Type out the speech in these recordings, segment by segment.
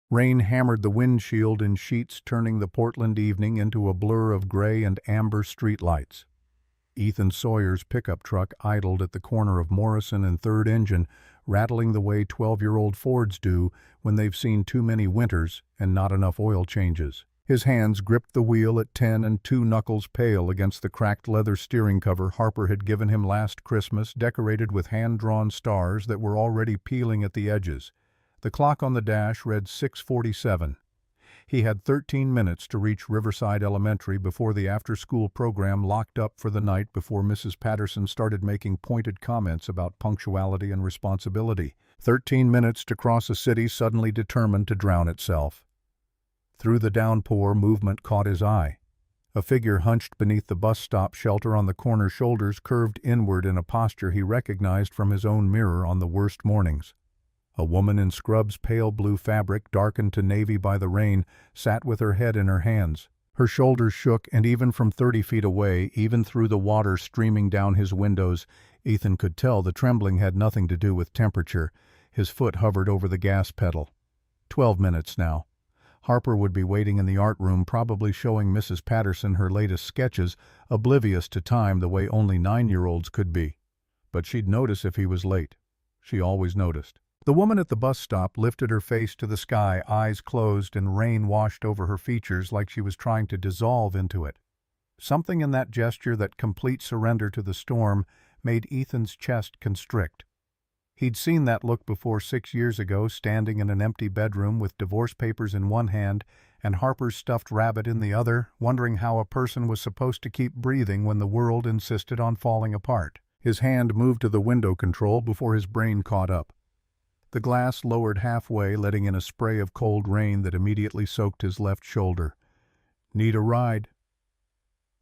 Rain hammered the windshield in sheets, turning the Portland evening into a blur of gray and amber streetlights. Ethan Sawyer's pickup truck idled at the corner of Morrison and 3rd Engine, rattling the way 12-year-old Fords do when they've seen too many winters and not enough oil changes. His hands gripped the wheel at 10 and 2 knuckles pale against the cracked leather steering cover Harper had given him last Christmas, decorated with hand-drawn stars that were already peeling at the edges. The clock on the dash read 6:47. He had 13 minutes to reach Riverside Elementary before the after-school program locked up for the night, before Mrs. Patterson started making pointed comments about punctuality and responsibility. 13 minutes to cross a city suddenly determined to drown itself. Through the downpour, movement caught his eye. A figure hunched beneath the bus stop shelter on the corner, shoulders curved inward in a posture he recognized from his own mirror on the worst mornings. A woman in scrubs, pale blue fabric darkened to navy by the rain, sat with her head in her hands. Her shoulders shook, and even from 30 feet away, even through the water streaming down his windows, Ethan could tell the trembling had nothing to do with temperature. His foot hovered over the gas pedal. 12 minutes now. Harper would be waiting in the art room, probably showing Mrs. Patterson her latest sketches, oblivious to time the way only 9-year-olds could be. But she'd notice if he was late. She always noticed. The woman at the bus stop lifted her face to the sky, eyes closed, and rain washed over her features like she was trying to dissolve into it. Something in that gesture, that complete surrender to the storm, made Ethan's chest constrict. He'd seen that look before 6 years ago, standing in an empty bedroom with divorce papers in one hand and Harper's stuffed rabbit in the other, wondering how a person was supposed to keep breathing when the world insisted on falling apart. His hand moved to the window control before his brain caught up. The glass lowered halfway, letting in a spray of cold rain that immediately soaked his left shoulder. "Need a ride?"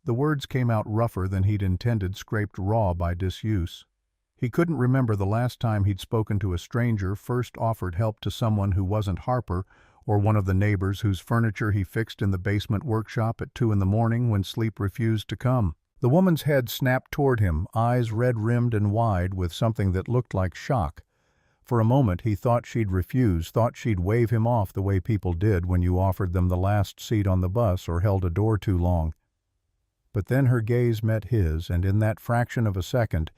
The words came out rougher than he'd intended, scraped raw by disuse. He couldn't remember the last time he'd spoken to a stranger, first offered help to someone who wasn't Harper, or one of the neighbors whose furniture he fixed in the basement workshop at 2 in the morning when sleep refused to come. The woman's head snapped toward him, eyes red-rimmed and wide with something that looked like shock. For a moment he thought she'd refuse, thought she'd wave him off the way people did when you offered them the last seat on the bus or held a door too long. But then her gaze met his, and in that fraction of a second,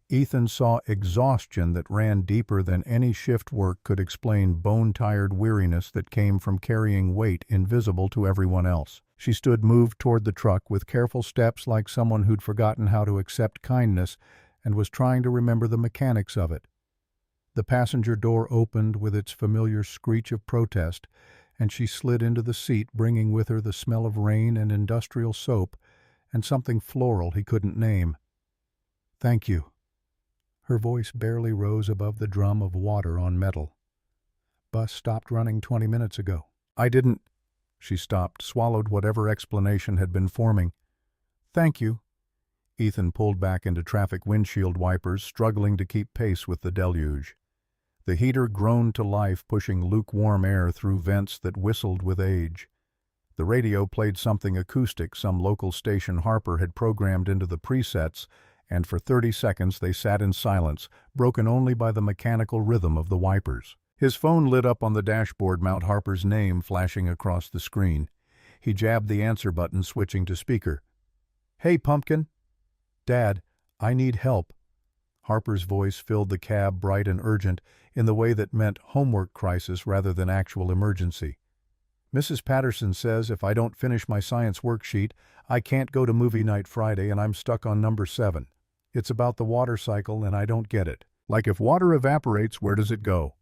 Ethan saw exhaustion that ran deeper than any shift work could explain, bone-tired weariness that came from carrying weight invisible to everyone else. She stood, moved toward the truck with careful steps, like someone who'd forgotten how to accept kindness and was trying to remember the mechanics of it. The passenger door opened with its familiar screech of protest, and she slid into the seat, bringing with her the smell of rain and industrial soap and something floral he couldn't name. "Thank you." Her voice barely rose above the drum of water on metal. "Bus stopped running 20 minutes ago." "I didn't—" She stopped, swallowed whatever explanation had been forming. "Thank you." Ethan pulled back into traffic windshield wipers, struggling to keep pace with the deluge. The heater groaned to life, pushing lukewarm air through vents that whistled with age. The radio played something acoustic some local station Harper had programmed into the presets, and for 30 seconds they sat in silence, broken only by the mechanical rhythm of the wipers. His phone lit up on the dashboard, Mount Harper's name flashing across the screen. He jabbed the answer button, switching to speaker. "Hey, Pumpkin." "Dad, I need help." Harper's voice filled the cab, bright and urgent, in the way that meant homework crisis rather than actual emergency. "Mrs. Patterson says if I don't finish my science worksheet, I can't go to movie night Friday, and I'm stuck on number 7. It's about the water cycle, and I don't get it. Like, if water evaporates, where does it go?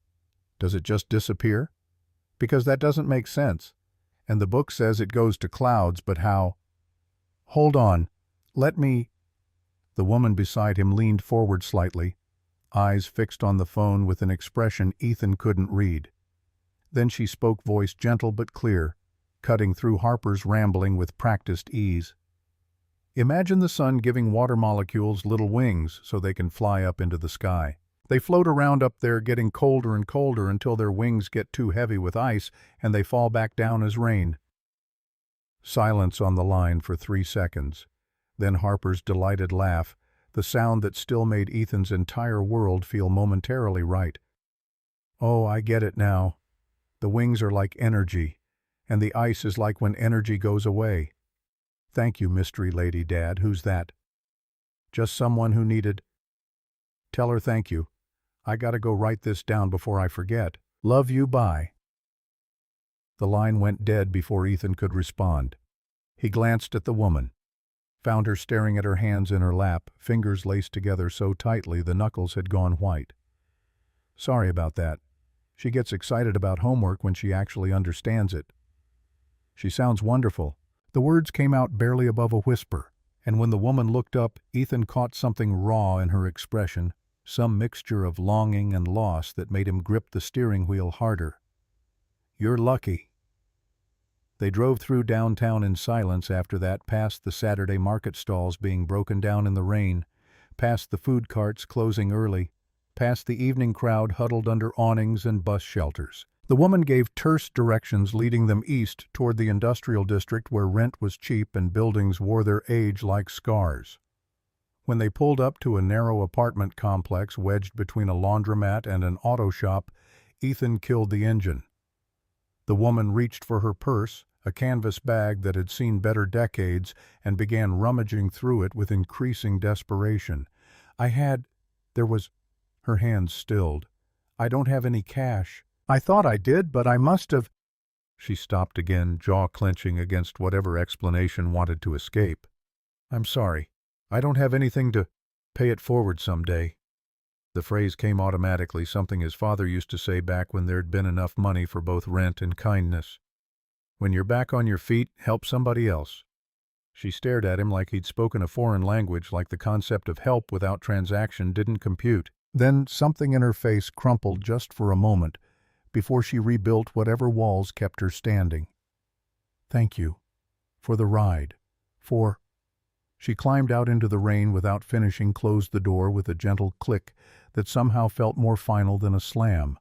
Does it just disappear? Because that doesn't make sense. And the book says it goes to clouds, but how?" "Hold on. Let me—" The woman beside him leaned forward slightly, eyes fixed on the phone with an expression Ethan couldn't read. Then she spoke, voice gentle but clear, cutting through Harper's rambling with practiced ease. "Imagine the sun giving water molecules little wings so they can fly up into the sky. They float around up there, getting colder and colder until their wings get too heavy with ice and they fall back down as rain." Silence on the line for 3 seconds. Then Harper's delighted laugh, the sound that still made Ethan's entire world feel momentarily right. "Oh, I get it now. The wings are like energy, and the ice is like when energy goes away. Thank you, mystery lady Dad. Who's that? Just someone who needed. Tell her thank you. I gotta go write this down before I forget. Love you, bye. The line went dead before Ethan could respond. He glanced at the woman, found her staring at her hands in her lap, fingers laced together so tightly the knuckles had gone white. Sorry about that. She gets excited about homework when she actually understands it. She sounds wonderful. The words came out barely above a whisper, and when the woman looked up, Ethan caught something raw in her expression, some mixture of longing and loss that made him grip the steering wheel harder. You're lucky. They drove through downtown in silence after that, past the Saturday market stalls being broken down in the rain, past the food carts closing early, past the evening crowd huddled under awnings and bus shelters. The woman gave terse directions leading them east toward the industrial district where rent was cheap and buildings wore their age like scars. When they pulled up to a narrow apartment complex wedged between a laundromat and an auto shop, Ethan killed the engine. The woman reached for her purse, a canvas bag that had seen better decades, and began rummaging through it with increasing desperation. There was. Her hands stilled. I don't have any cash. I thought I did, but I must have. She stopped again, jaw clenching against whatever explanation wanted to escape. I'm sorry. I don't have anything to. Pay it forward someday. The phrase came automatically, something his father used to say back when there'd been enough money for both rent and kindness. When you're back on your feet, help somebody else. She stared at him like he'd spoken a foreign language, like the concept of help without transaction didn't compute. Then something in her face crumpled just for a moment, before she rebuilt whatever walls kept her standing. Thank you. For the ride. For. She climbed out into the rain without finishing, closed the door with a gentle click that somehow felt more final than a slam.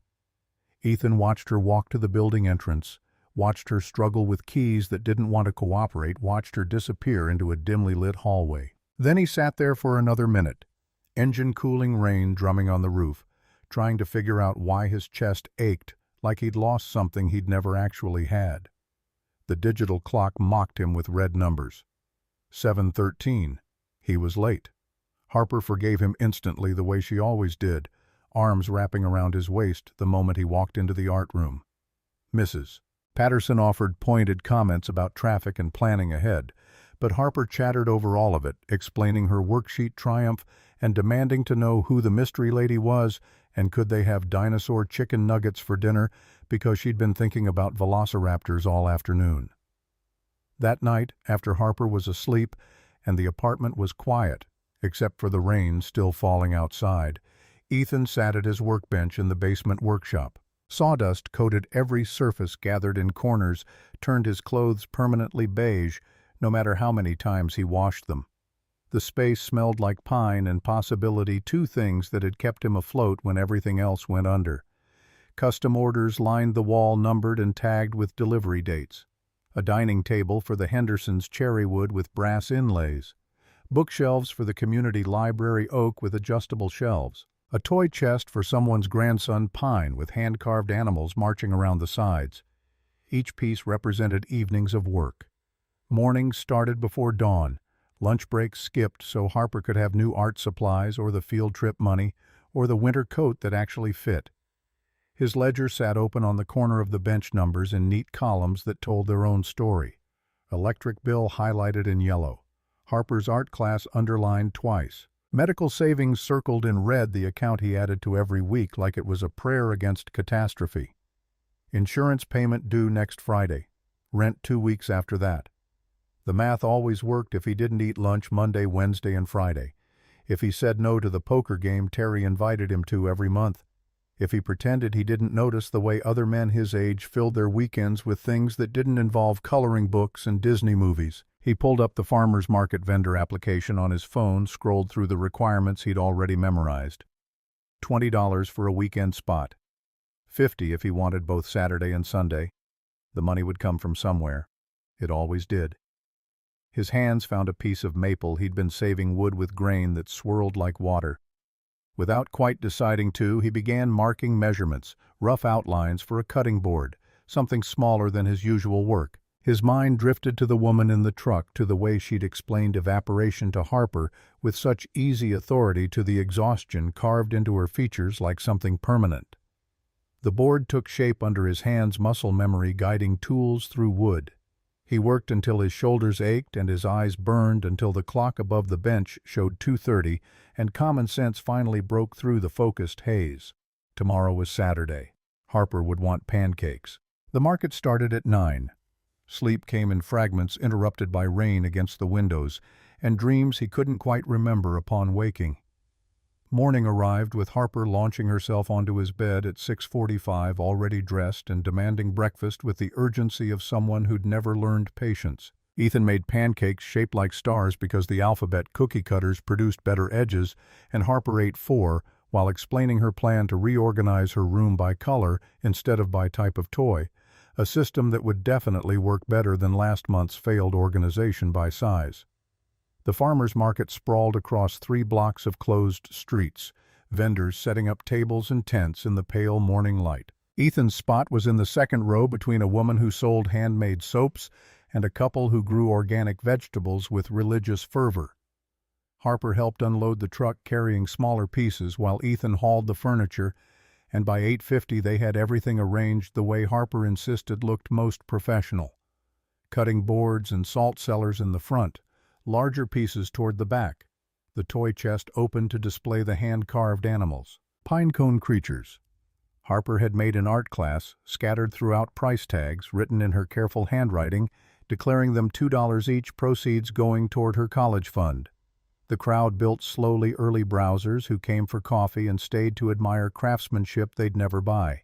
Ethan watched her walk to the building entrance, watched her struggle with keys that didn't want to cooperate, watched her disappear into a dimly lit hallway. Then he sat there for another minute, engine-cooling rain drumming on the roof, trying to figure out why his chest ached like he'd lost something he'd never actually had. The digital clock mocked him with red numbers. 7:13. He was late. Harper forgave him instantly the way she always did, arms wrapping around his waist the moment he walked into the art room. Mrs. Patterson offered pointed comments about traffic and planning ahead, but Harper chattered over all of it, explaining her worksheet triumph and demanding to know who the mystery lady was and could they have dinosaur chicken nuggets for dinner because she'd been thinking about velociraptors all afternoon. That night, after Harper was asleep and the apartment was quiet, except for the rain still falling outside, Ethan sat at his workbench in the basement workshop. Sawdust coated every surface, gathered in corners, turned his clothes permanently beige, no matter how many times he washed them. The space smelled like pine and possibility, two things that had kept him afloat when everything else went under. Custom orders lined the wall, numbered and tagged with delivery dates. A dining table for the Hendersons' cherry wood with brass inlays. Bookshelves for the community library, oak with adjustable shelves. A toy chest for someone's grandson, pine with hand-carved animals marching around the sides. Each piece represented evenings of work. Mornings started before dawn. Lunch breaks skipped so Harper could have new art supplies or the field trip money or the winter coat that actually fit. His ledger sat open on the corner of the bench, numbers in neat columns that told their own story. Electric bill highlighted in yellow. Harper's art class underlined twice. Medical savings circled in red, the account he added to every week like it was a prayer against catastrophe. Insurance payment due next Friday. Rent 2 weeks after that. The math always worked if he didn't eat lunch Monday, Wednesday, and Friday. If he said no to the poker game Terry invited him to every month. If he pretended he didn't notice the way other men his age filled their weekends with things that didn't involve coloring books and Disney movies. He pulled up the farmer's market vendor application on his phone, scrolled through the requirements he'd already memorized. $20 for a weekend spot. $50 if he wanted both Saturday and Sunday. The money would come from somewhere. It always did. His hands found a piece of maple he'd been saving, wood with grain that swirled like water. Without quite deciding to, he began marking measurements, rough outlines for a cutting board, something smaller than his usual work. His mind drifted to the woman in the truck, to the way she'd explained evaporation to Harper with such easy authority, to the exhaustion carved into her features like something permanent. The board took shape under his hands, muscle memory guiding tools through wood. He worked until his shoulders ached and his eyes burned, until the clock above the bench showed 2:30 and common sense finally broke through the focused haze. Tomorrow was Saturday. Harper would want pancakes. The market started at 9. Sleep came in fragments, interrupted by rain against the windows, and dreams he couldn't quite remember upon waking. Morning arrived with Harper launching herself onto his bed at 6:45, already dressed and demanding breakfast with the urgency of someone who'd never learned patience. Ethan made pancakes shaped like stars because the alphabet cookie cutters produced better edges, and Harper ate 4, while explaining her plan to reorganize her room by color instead of by type of toy, a system that would definitely work better than last month's failed organization by size. The farmers' market sprawled across 3 blocks of closed streets, vendors setting up tables and tents in the pale morning light. Ethan's spot was in the second row, between a woman who sold handmade soaps and a couple who grew organic vegetables with religious fervor. Harper helped unload the truck, carrying smaller pieces, while Ethan hauled the furniture, and by 8:50 they had everything arranged the way Harper insisted looked most professional. Cutting boards and salt cellars in the front, larger pieces toward the back, the toy chest open to display the hand-carved animals, pinecone creatures. Harper had made an art class, scattered throughout price tags, written in her careful handwriting, declaring them $2 each, proceeds going toward her college fund. The crowd built slowly, early browsers who came for coffee and stayed to admire craftsmanship they'd never buy.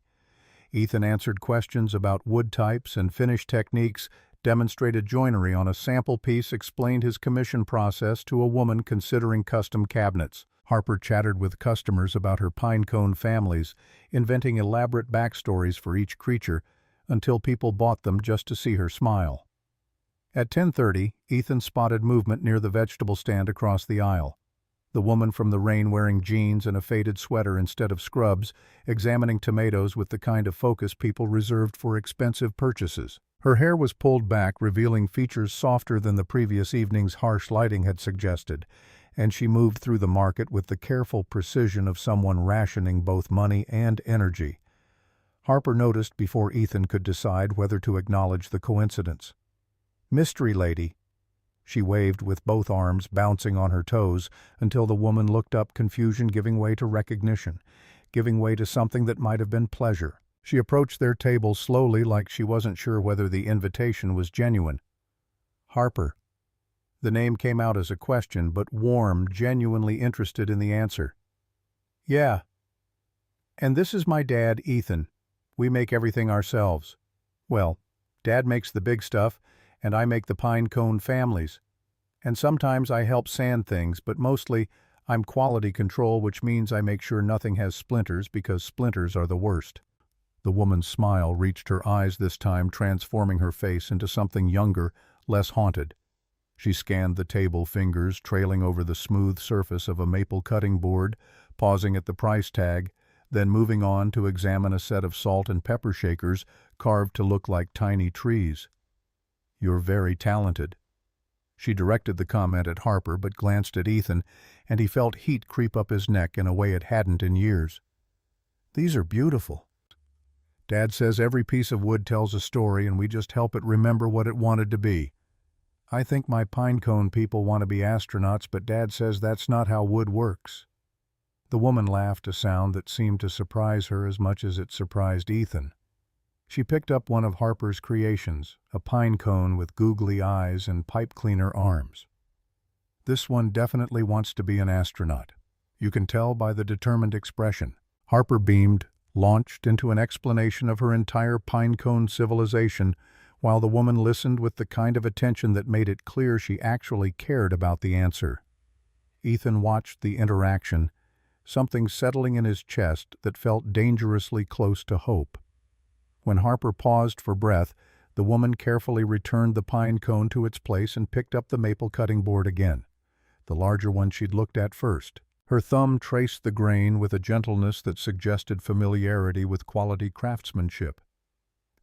Ethan answered questions about wood types and finish techniques, demonstrated joinery on a sample piece, explained his commission process to a woman considering custom cabinets. Harper chattered with customers about her pinecone families, inventing elaborate backstories for each creature, until people bought them just to see her smile. At 10:30, Ethan spotted movement near the vegetable stand across the aisle. The woman from the rain, wearing jeans and a faded sweater instead of scrubs, examining tomatoes with the kind of focus people reserved for expensive purchases. Her hair was pulled back, revealing features softer than the previous evening's harsh lighting had suggested, and she moved through the market with the careful precision of someone rationing both money and energy. Harper noticed before Ethan could decide whether to acknowledge the coincidence. "Mystery lady." She waved with both arms, bouncing on her toes, until the woman looked up, confusion giving way to recognition, giving way to something that might have been pleasure. She approached their table slowly, like she wasn't sure whether the invitation was genuine. "Harper." The name came out as a question, but warm, genuinely interested in the answer. "Yeah. And this is my dad, Ethan. We make everything ourselves. Well, Dad makes the big stuff, and I make the pinecone families. And sometimes I help sand things, but mostly I'm quality control, which means I make sure nothing has splinters, because splinters are the worst." The woman's smile reached her eyes this time, transforming her face into something younger, less haunted. She scanned the table, fingers trailing over the smooth surface of a maple cutting board, pausing at the price tag, then moving on to examine a set of salt and pepper shakers carved to look like tiny trees. "You're very talented." She directed the comment at Harper, but glanced at Ethan, and he felt heat creep up his neck in a way it hadn't in years. "These are beautiful. Dad says every piece of wood tells a story, and we just help it remember what it wanted to be. I think my pinecone people want to be astronauts, but Dad says that's not how wood works." The woman laughed, a sound that seemed to surprise her as much as it surprised Ethan. She picked up one of Harper's creations, a pine cone with googly eyes and pipe cleaner arms. "This one definitely wants to be an astronaut. You can tell by the determined expression." Harper beamed, launched into an explanation of her entire pinecone civilization, while the woman listened with the kind of attention that made it clear she actually cared about the answer. Ethan watched the interaction, something settling in his chest that felt dangerously close to hope. When Harper paused for breath, the woman carefully returned the pine cone to its place and picked up the maple cutting board again, the larger one she'd looked at first. Her thumb traced the grain with a gentleness that suggested familiarity with quality craftsmanship.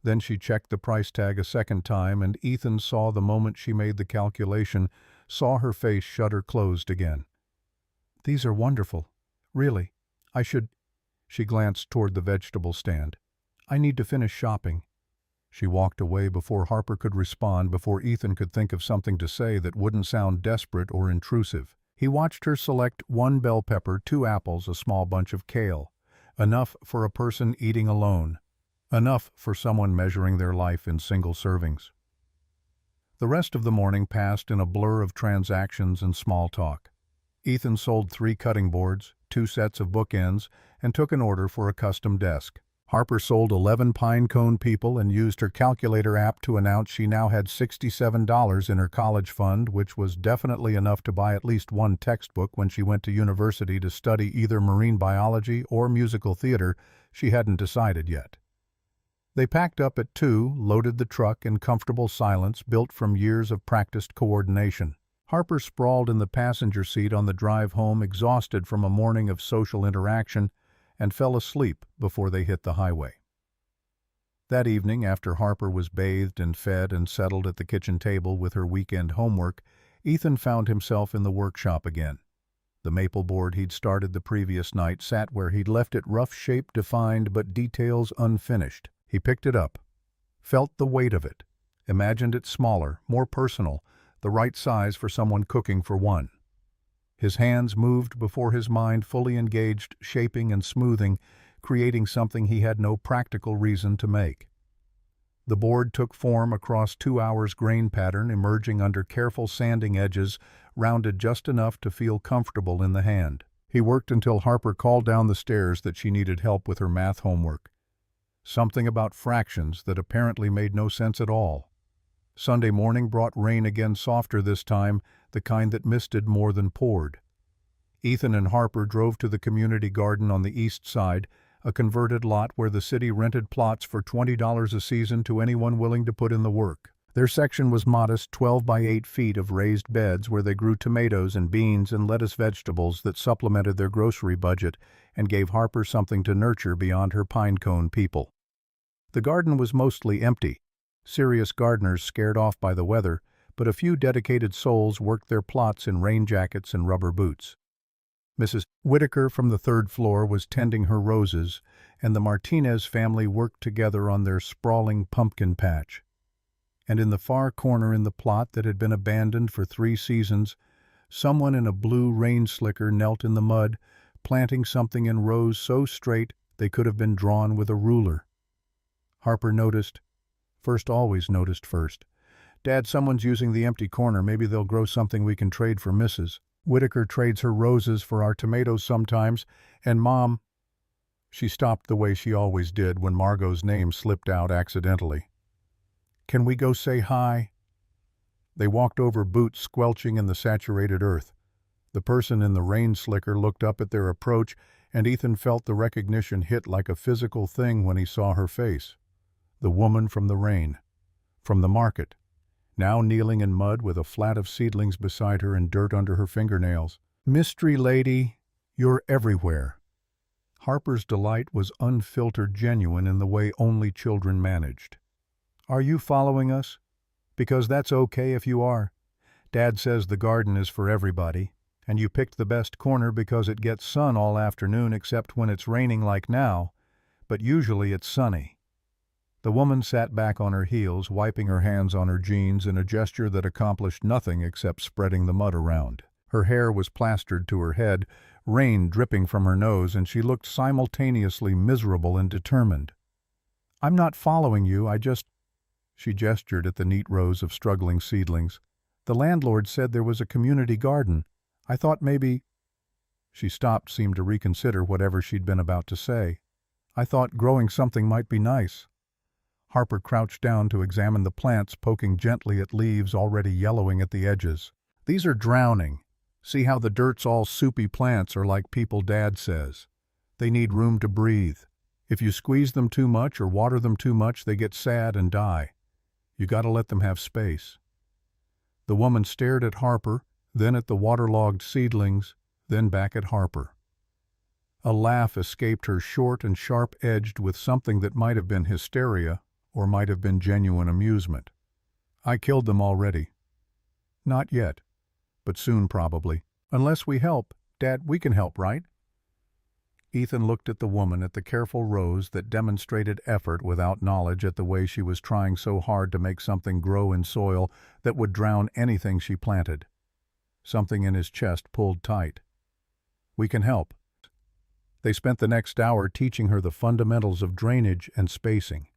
Then she checked the price tag a second time, and Ethan saw the moment she made the calculation, saw her face shutter closed again. "These are wonderful. Really. I should—" She glanced toward the vegetable stand. "I need to finish shopping." She walked away before Harper could respond, before Ethan could think of something to say that wouldn't sound desperate or intrusive. He watched her select 1 bell pepper, 2 apples, a small bunch of kale. Enough for a person eating alone. Enough for someone measuring their life in single servings. The rest of the morning passed in a blur of transactions and small talk. Ethan sold 3 cutting boards, 2 sets of bookends, and took an order for a custom desk. Harper sold 11 pine cone people and used her calculator app to announce she now had $67 in her college fund, which was definitely enough to buy at least 1 textbook when she went to university to study either marine biology or musical theater. She hadn't decided yet. They packed up at 2, loaded the truck in comfortable silence built from years of practiced coordination. Harper sprawled in the passenger seat on the drive home, exhausted from a morning of social interaction, and fell asleep before they hit the highway. That evening, after Harper was bathed and fed and settled at the kitchen table with her weekend homework, Ethan found himself in the workshop again. The maple board he'd started the previous night sat where he'd left it, rough shape defined but details unfinished. He picked it up, felt the weight of it, imagined it smaller, more personal, the right size for someone cooking for one. His hands moved before his mind fully engaged, shaping and smoothing, creating something he had no practical reason to make. The board took form across 2 hours' grain pattern, emerging under careful sanding edges, rounded just enough to feel comfortable in the hand. He worked until Harper called down the stairs that she needed help with her math homework. Something about fractions that apparently made no sense at all. Sunday morning brought rain again, softer this time, the kind that misted more than poured. Ethan and Harper drove to the community garden on the east side, a converted lot where the city rented plots for $20 a season to anyone willing to put in the work. Their section was modest 12 by 8 feet of raised beds where they grew tomatoes and beans and lettuce vegetables that supplemented their grocery budget and gave Harper something to nurture beyond her pinecone people. The garden was mostly empty, serious gardeners scared off by the weather, but a few dedicated souls worked their plots in rain jackets and rubber boots. Mrs. Whitaker from the 3rd floor was tending her roses, and the Martinez family worked together on their sprawling pumpkin patch. And in the far corner in the plot that had been abandoned for 3 seasons, someone in a blue rain slicker knelt in the mud, planting something in rows so straight they could have been drawn with a ruler. Harper noticed. Always noticed first. "Dad, someone's using the empty corner. Maybe they'll grow something we can trade for Mrs. Whitaker trades her roses for our tomatoes sometimes, and Mom—" She stopped the way she always did when Margot's name slipped out accidentally. "Can we go say hi?" They walked over, boots squelching in the saturated earth. The person in the rain slicker looked up at their approach, and Ethan felt the recognition hit like a physical thing when he saw her face. The woman from the rain, from the market, now kneeling in mud with a flat of seedlings beside her and dirt under her fingernails. "Mystery lady, you're everywhere." Harper's delight was unfiltered, genuine in the way only children managed. "Are you following us? Because that's okay if you are. Dad says the garden is for everybody, and you picked the best corner because it gets sun all afternoon except when it's raining like now, but usually it's sunny." The woman sat back on her heels, wiping her hands on her jeans in a gesture that accomplished nothing except spreading the mud around. Her hair was plastered to her head, rain dripping from her nose, and she looked simultaneously miserable and determined. "I'm not following you, I just—" She gestured at the neat rows of struggling seedlings. "The landlord said there was a community garden. I thought maybe—" She stopped, seemed to reconsider whatever she'd been about to say. "I thought growing something might be nice." Harper crouched down to examine the plants, poking gently at leaves already yellowing at the edges. "These are drowning. See how the dirt's all soupy? Plants are like people, Dad says. They need room to breathe. If you squeeze them too much or water them too much, they get sad and die. You gotta let them have space." The woman stared at Harper, then at the waterlogged seedlings, then back at Harper. A laugh escaped her, short and sharp-edged with something that might have been hysteria or might have been genuine amusement. "I killed them already." "Not yet, but soon probably. Unless we help, Dad, we can help, right?" Ethan looked at the woman, at the careful rows that demonstrated effort without knowledge, at the way she was trying so hard to make something grow in soil that would drown anything she planted. Something in his chest pulled tight. "We can help." They spent the next hour teaching her the fundamentals of drainage and spacing.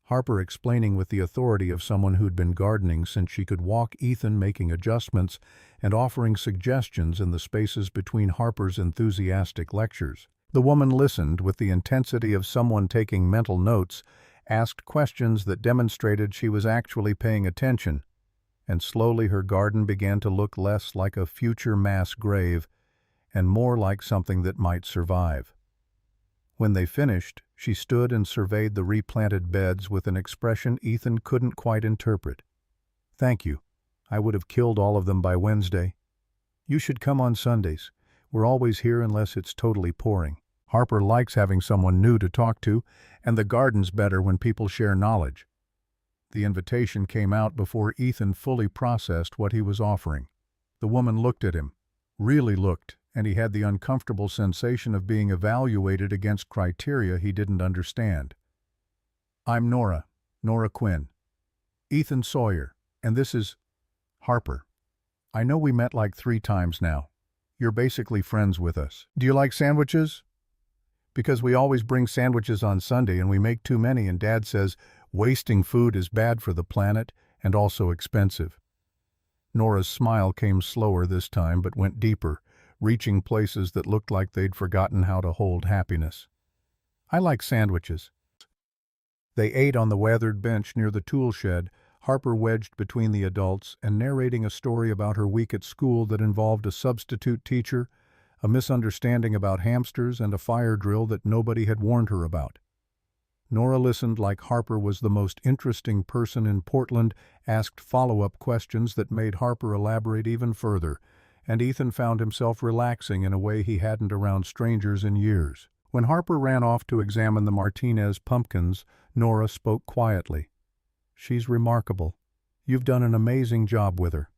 Harper explaining with the authority of someone who'd been gardening since she could walk, Ethan making adjustments and offering suggestions in the spaces between Harper's enthusiastic lectures. The woman listened with the intensity of someone taking mental notes, asked questions that demonstrated she was actually paying attention, and slowly her garden began to look less like a future mass grave and more like something that might survive. When they finished, she stood and surveyed the replanted beds with an expression Ethan couldn't quite interpret. "Thank you. I would have killed all of them by Wednesday. You should come on Sundays. We're always here unless it's totally pouring. Harper likes having someone new to talk to, and the garden's better when people share knowledge." The invitation came out before Ethan fully processed what he was offering. The woman looked at him, really looked, and he had the uncomfortable sensation of being evaluated against criteria he didn't understand. "I'm Nora Quinn. Ethan Sawyer, and this is Harper. I know we met like 3 times now. You're basically friends with us. Do you like sandwiches? Because we always bring sandwiches on Sunday and we make too many, and Dad says wasting food is bad for the planet and also expensive." Nora's smile came slower this time but went deeper, reaching places that looked like they'd forgotten how to hold happiness. "I like sandwiches." They ate on the weathered bench near the tool shed, Harper wedged between the adults and narrating a story about her week at school that involved a substitute teacher, a misunderstanding about hamsters, and a fire drill that nobody had warned her about. Nora listened like Harper was the most interesting person in Portland, asked follow-up questions that made Harper elaborate even further, and Ethan found himself relaxing in a way he hadn't around strangers in years. When Harper ran off to examine the Martinez pumpkins, Nora spoke quietly. "She's remarkable. You've done an amazing job with her."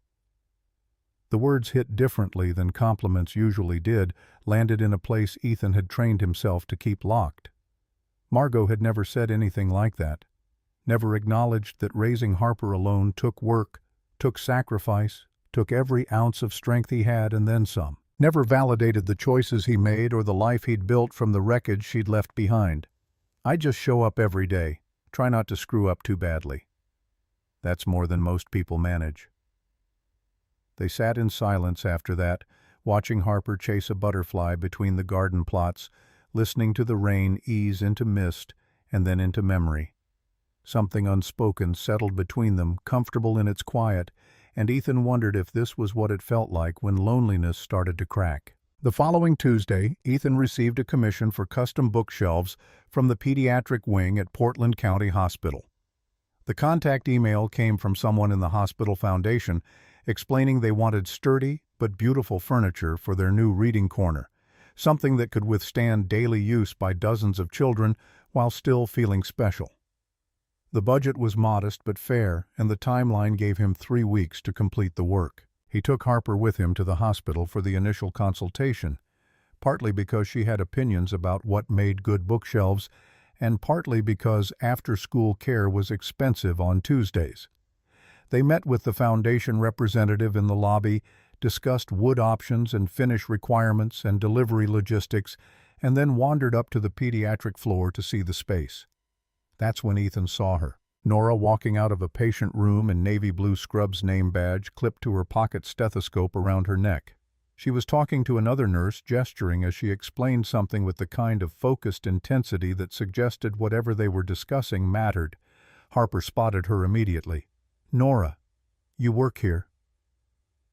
The words hit differently than compliments usually did, landed in a place Ethan had trained himself to keep locked. Margot had never said anything like that, never acknowledged that raising Harper alone took work, took sacrifice, took every ounce of strength he had and then some. Never validated the choices he made or the life he'd built from the wreckage she'd left behind. "I just show up every day, try not to screw up too badly. That's more than most people manage." They sat in silence after that, watching Harper chase a butterfly between the garden plots, listening to the rain ease into mist and then into memory. Something unspoken settled between them, comfortable in its quiet, and Ethan wondered if this was what it felt like when loneliness started to crack. The following Tuesday, Ethan received a commission for custom bookshelves from the pediatric wing at Portland County Hospital. The contact email came from someone in the hospital foundation explaining they wanted sturdy but beautiful furniture for their new reading corner, something that could withstand daily use by dozens of children while still feeling special. The budget was modest but fair, and the timeline gave him 3 weeks to complete the work. He took Harper with him to the hospital for the initial consultation, partly because she had opinions about what made good bookshelves, and partly because after-school care was expensive on Tuesdays. They met with the foundation representative in the lobby, discussed wood options and finish requirements and delivery logistics, and then wandered up to the pediatric floor to see the space. That's when Ethan saw her. Nora walking out of a patient room in navy blue scrubs name badge clipped to her pocket stethoscope around her neck. She was talking to another nurse, gesturing as she explained something with the kind of focused intensity that suggested whatever they were discussing mattered. Harper spotted her immediately. "Nora, you work here."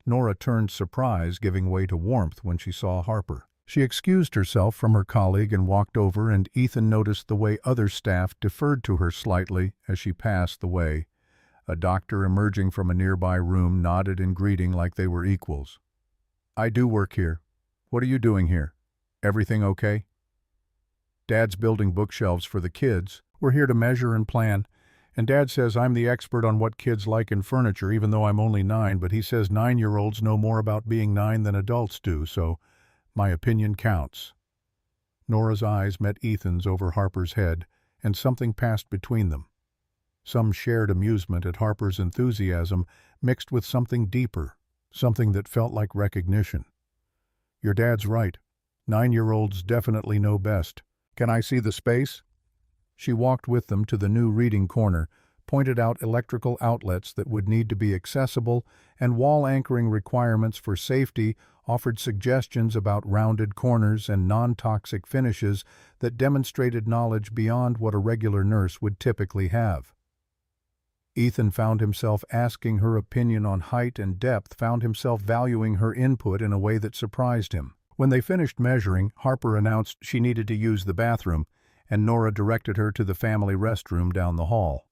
Nora turned surprise, giving way to warmth when she saw Harper. She excused herself from her colleague and walked over, and Ethan noticed the way other staff deferred to her slightly as she passed the way. A doctor emerging from a nearby room nodded in greeting like they were equals. "I do work here. What are you doing here? Everything okay?" "Dad's building bookshelves for the kids. We're here to measure and plan. And Dad says I'm the expert on what kids like in furniture, even though I'm only 9, but he says 9-year-olds know more about being 9 than adults do, so my opinion counts. Nora's eyes met Ethan's over Harper's head, and something passed between them. Some shared amusement at Harper's enthusiasm mixed with something deeper, something that felt like recognition. Your dad's right. 9-year-olds definitely know best. Can I see the space? She walked with them to the new reading corner, pointed out electrical outlets that would need to be accessible, and wall anchoring requirements for safety, offered suggestions about rounded corners and non-toxic finishes that demonstrated knowledge beyond what a regular nurse would typically have. Ethan found himself asking her opinion on height and depth, found himself valuing her input in a way that surprised him. When they finished measuring, Harper announced she needed to use the bathroom, and Nora directed her to the family restroom down the hall.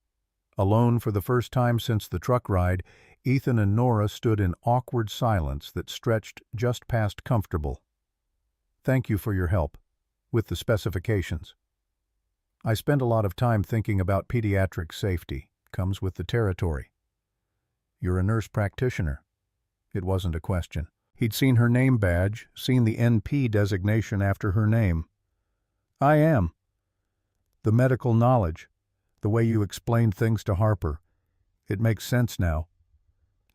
Alone for the first time since the truck ride, Ethan and Nora stood in awkward silence that stretched just past comfortable. Thank you for your help. With the specifications. I spend a lot of time thinking about pediatric safety. Comes with the territory. You're a nurse practitioner. It wasn't a question. He'd seen her name badge, seen the NP designation after her name. I am. The medical knowledge, the way you explained things to Harper. It makes sense now.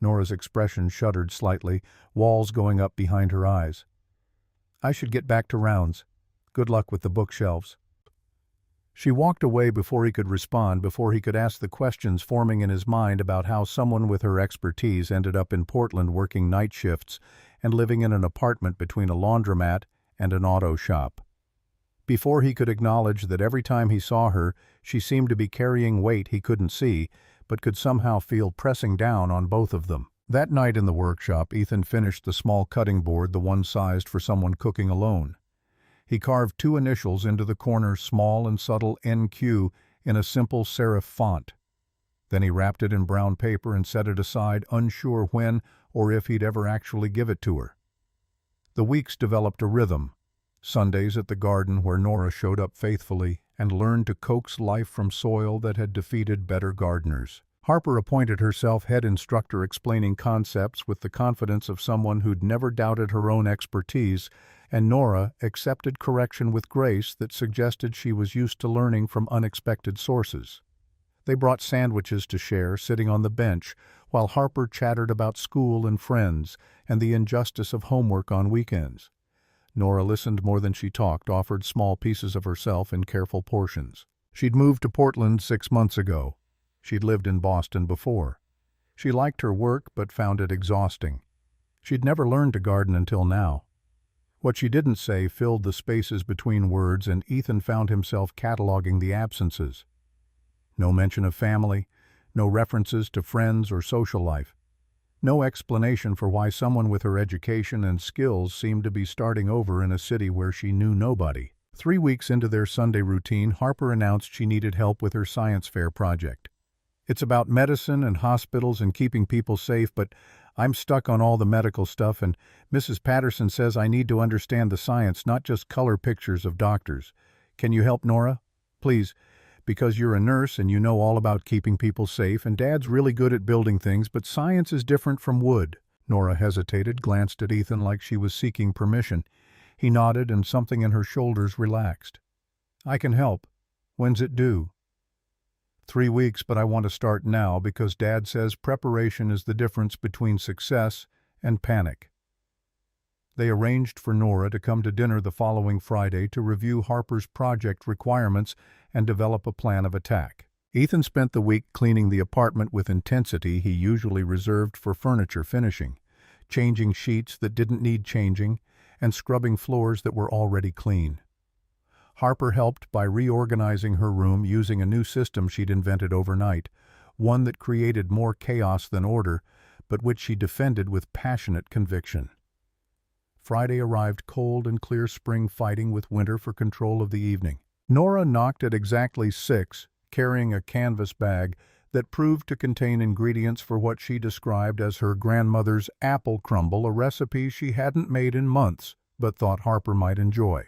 Nora's expression shuddered slightly, walls going up behind her eyes. I should get back to rounds. Good luck with the bookshelves. She walked away before he could respond, before he could ask the questions forming in his mind about how someone with her expertise ended up in Portland working night shifts and living in an apartment between a laundromat and an auto shop. Before he could acknowledge that every time he saw her, she seemed to be carrying weight he couldn't see, but could somehow feel pressing down on both of them. That night in the workshop, Ethan finished the small cutting board, the one sized for someone cooking alone. He carved 2 initials into the corner, small and subtle NQ, in a simple serif font. Then he wrapped it in brown paper and set it aside, unsure when or if he'd ever actually give it to her. The weeks developed a rhythm. Sundays at the garden, where Nora showed up faithfully and learned to coax life from soil that had defeated better gardeners. Harper appointed herself head instructor, explaining concepts with the confidence of someone who'd never doubted her own expertise, and Nora accepted correction with grace that suggested she was used to learning from unexpected sources. They brought sandwiches to share, sitting on the bench, while Harper chattered about school and friends and the injustice of homework on weekends. Nora listened more than she talked, offered small pieces of herself in careful portions. She'd moved to Portland 6 months ago. She'd lived in Boston before. She liked her work but found it exhausting. She'd never learned to garden until now. What she didn't say filled the spaces between words, and Ethan found himself cataloging the absences. No mention of family, no references to friends or social life. No explanation for why someone with her education and skills seemed to be starting over in a city where she knew nobody. 3 weeks into their Sunday routine, Harper announced she needed help with her science fair project. It's about medicine and hospitals and keeping people safe, but I'm stuck on all the medical stuff, and Mrs. Patterson says I need to understand the science, not just color pictures of doctors. Can you help, Nora? Please, because you're a nurse and you know all about keeping people safe, and Dad's really good at building things, but science is different from wood. Nora hesitated, glanced at Ethan like she was seeking permission. He nodded, and something in her shoulders relaxed. I can help. When's it due? 3 weeks, but I want to start now because Dad says preparation is the difference between success and panic. They arranged for Nora to come to dinner the following Friday to review Harper's project requirements and develop a plan of attack. Ethan spent the week cleaning the apartment with intensity he usually reserved for furniture finishing, changing sheets that didn't need changing, and scrubbing floors that were already clean. Harper helped by reorganizing her room using a new system she'd invented overnight, one that created more chaos than order, but which she defended with passionate conviction. Friday arrived cold and clear spring, fighting with winter for control of the evening. Nora knocked at exactly 6, carrying a canvas bag that proved to contain ingredients for what she described as her grandmother's apple crumble, a recipe she hadn't made in months, but thought Harper might enjoy.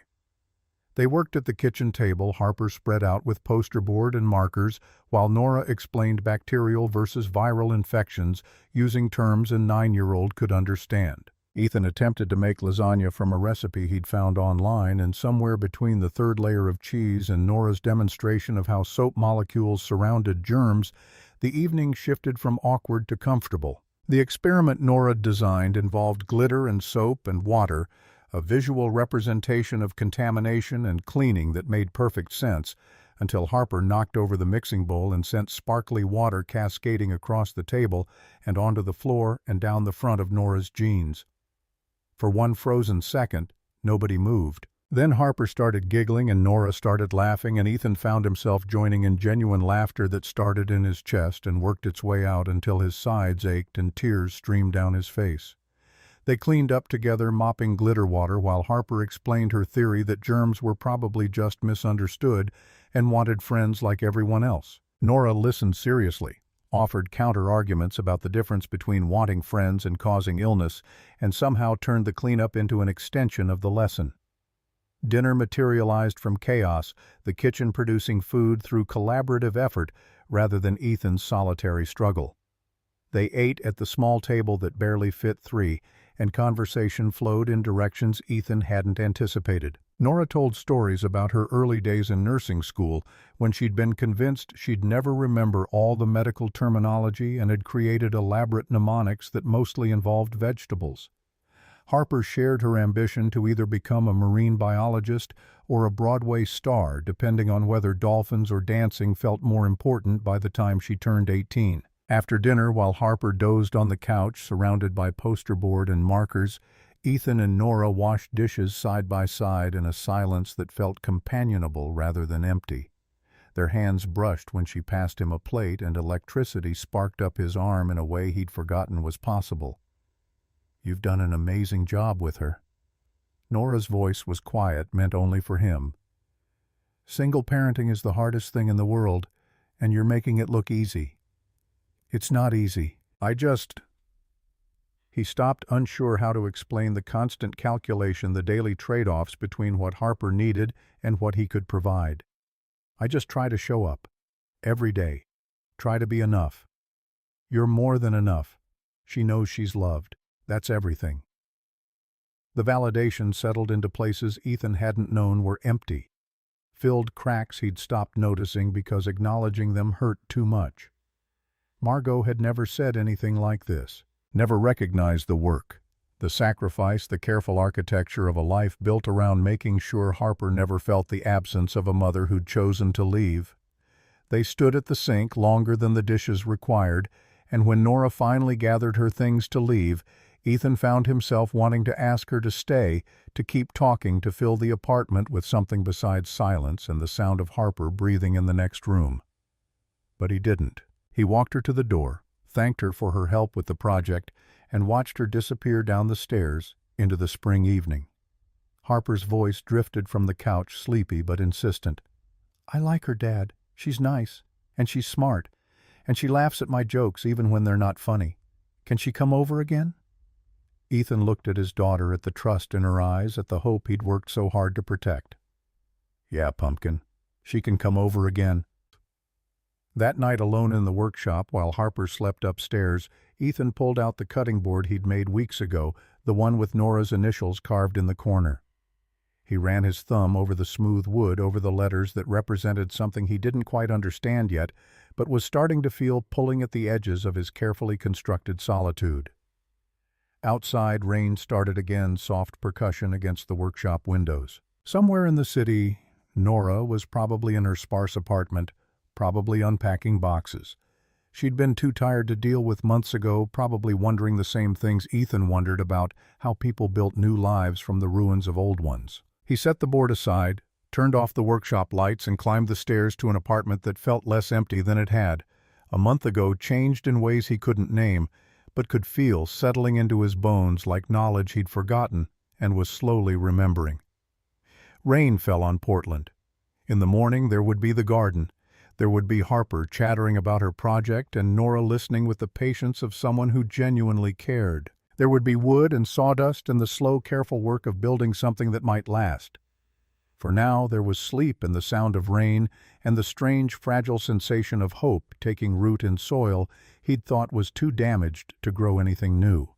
They worked at the kitchen table, Harper spread out with poster board and markers, while Nora explained bacterial versus viral infections using terms a 9-year-old could understand. Ethan attempted to make lasagna from a recipe he'd found online, and somewhere between the third layer of cheese and Nora's demonstration of how soap molecules surrounded germs, the evening shifted from awkward to comfortable. The experiment Nora designed involved glitter and soap and water, a visual representation of contamination and cleaning that made perfect sense, until Harper knocked over the mixing bowl and sent sparkly water cascading across the table and onto the floor and down the front of Nora's jeans. For one frozen second, nobody moved. Then Harper started giggling and Nora started laughing, and Ethan found himself joining in genuine laughter that started in his chest and worked its way out until his sides ached and tears streamed down his face. They cleaned up together, mopping glitter water, while Harper explained her theory that germs were probably just misunderstood and wanted friends like everyone else. Nora listened seriously, offered counter-arguments about the difference between wanting friends and causing illness, and somehow turned the cleanup into an extension of the lesson. Dinner materialized from chaos, the kitchen producing food through collaborative effort rather than Ethan's solitary struggle. They ate at the small table that barely fit three, and conversation flowed in directions Ethan hadn't anticipated. Nora told stories about her early days in nursing school, when she'd been convinced she'd never remember all the medical terminology and had created elaborate mnemonics that mostly involved vegetables. Harper shared her ambition to either become a marine biologist or a Broadway star, depending on whether dolphins or dancing felt more important by the time she turned 18. After dinner, while Harper dozed on the couch surrounded by poster board and markers, Ethan and Nora washed dishes side by side in a silence that felt companionable rather than empty. Their hands brushed when she passed him a plate, and electricity sparked up his arm in a way he'd forgotten was possible. "You've done an amazing job with her." Nora's voice was quiet, meant only for him. "Single parenting is the hardest thing in the world, and you're making it look easy." "It's not easy. He stopped, unsure how to explain the constant calculation, the daily trade-offs between what Harper needed and what he could provide. "I just try to show up. Every day. Try to be enough." "You're more than enough." She knows she's loved. That's everything. The validation settled into places Ethan hadn't known were empty, filled cracks he'd stopped noticing because acknowledging them hurt too much. Margot had never said anything like this, never recognized the work, the sacrifice, the careful architecture of a life built around making sure Harper never felt the absence of a mother who'd chosen to leave. They stood at the sink longer than the dishes required, and when Nora finally gathered her things to leave, Ethan found himself wanting to ask her to stay, to keep talking, to fill the apartment with something besides silence and the sound of Harper breathing in the next room. But he didn't. He walked her to the door, thanked her for her help with the project, and watched her disappear down the stairs into the spring evening. Harper's voice drifted from the couch, sleepy but insistent. "I like her, Dad. She's nice, and she's smart, and she laughs at my jokes even when they're not funny. Can she come over again?" Ethan looked at his daughter, at the trust in her eyes, at the hope he'd worked so hard to protect. "Yeah, pumpkin. She can come over again." That night, alone in the workshop while Harper slept upstairs, Ethan pulled out the cutting board he'd made weeks ago, the one with Nora's initials carved in the corner. He ran his thumb over the smooth wood, over the letters that represented something he didn't quite understand yet, but was starting to feel pulling at the edges of his carefully constructed solitude. Outside, rain started again, soft percussion against the workshop windows. Somewhere in the city, Nora was probably in her sparse apartment, probably unpacking boxes. She'd been too tired to deal with months ago, probably wondering the same things Ethan wondered about, how people built new lives from the ruins of old ones. He set the board aside, turned off the workshop lights, and climbed the stairs to an apartment that felt less empty than it had, a month ago, changed in ways he couldn't name, but could feel settling into his bones like knowledge he'd forgotten and was slowly remembering. Rain fell on Portland. In the morning there would be the garden. There would be Harper chattering about her project and Nora listening with the patience of someone who genuinely cared. There would be wood and sawdust and the slow, careful work of building something that might last. For now there was sleep and the sound of rain and the strange, fragile sensation of hope taking root in soil he'd thought was too damaged to grow anything new.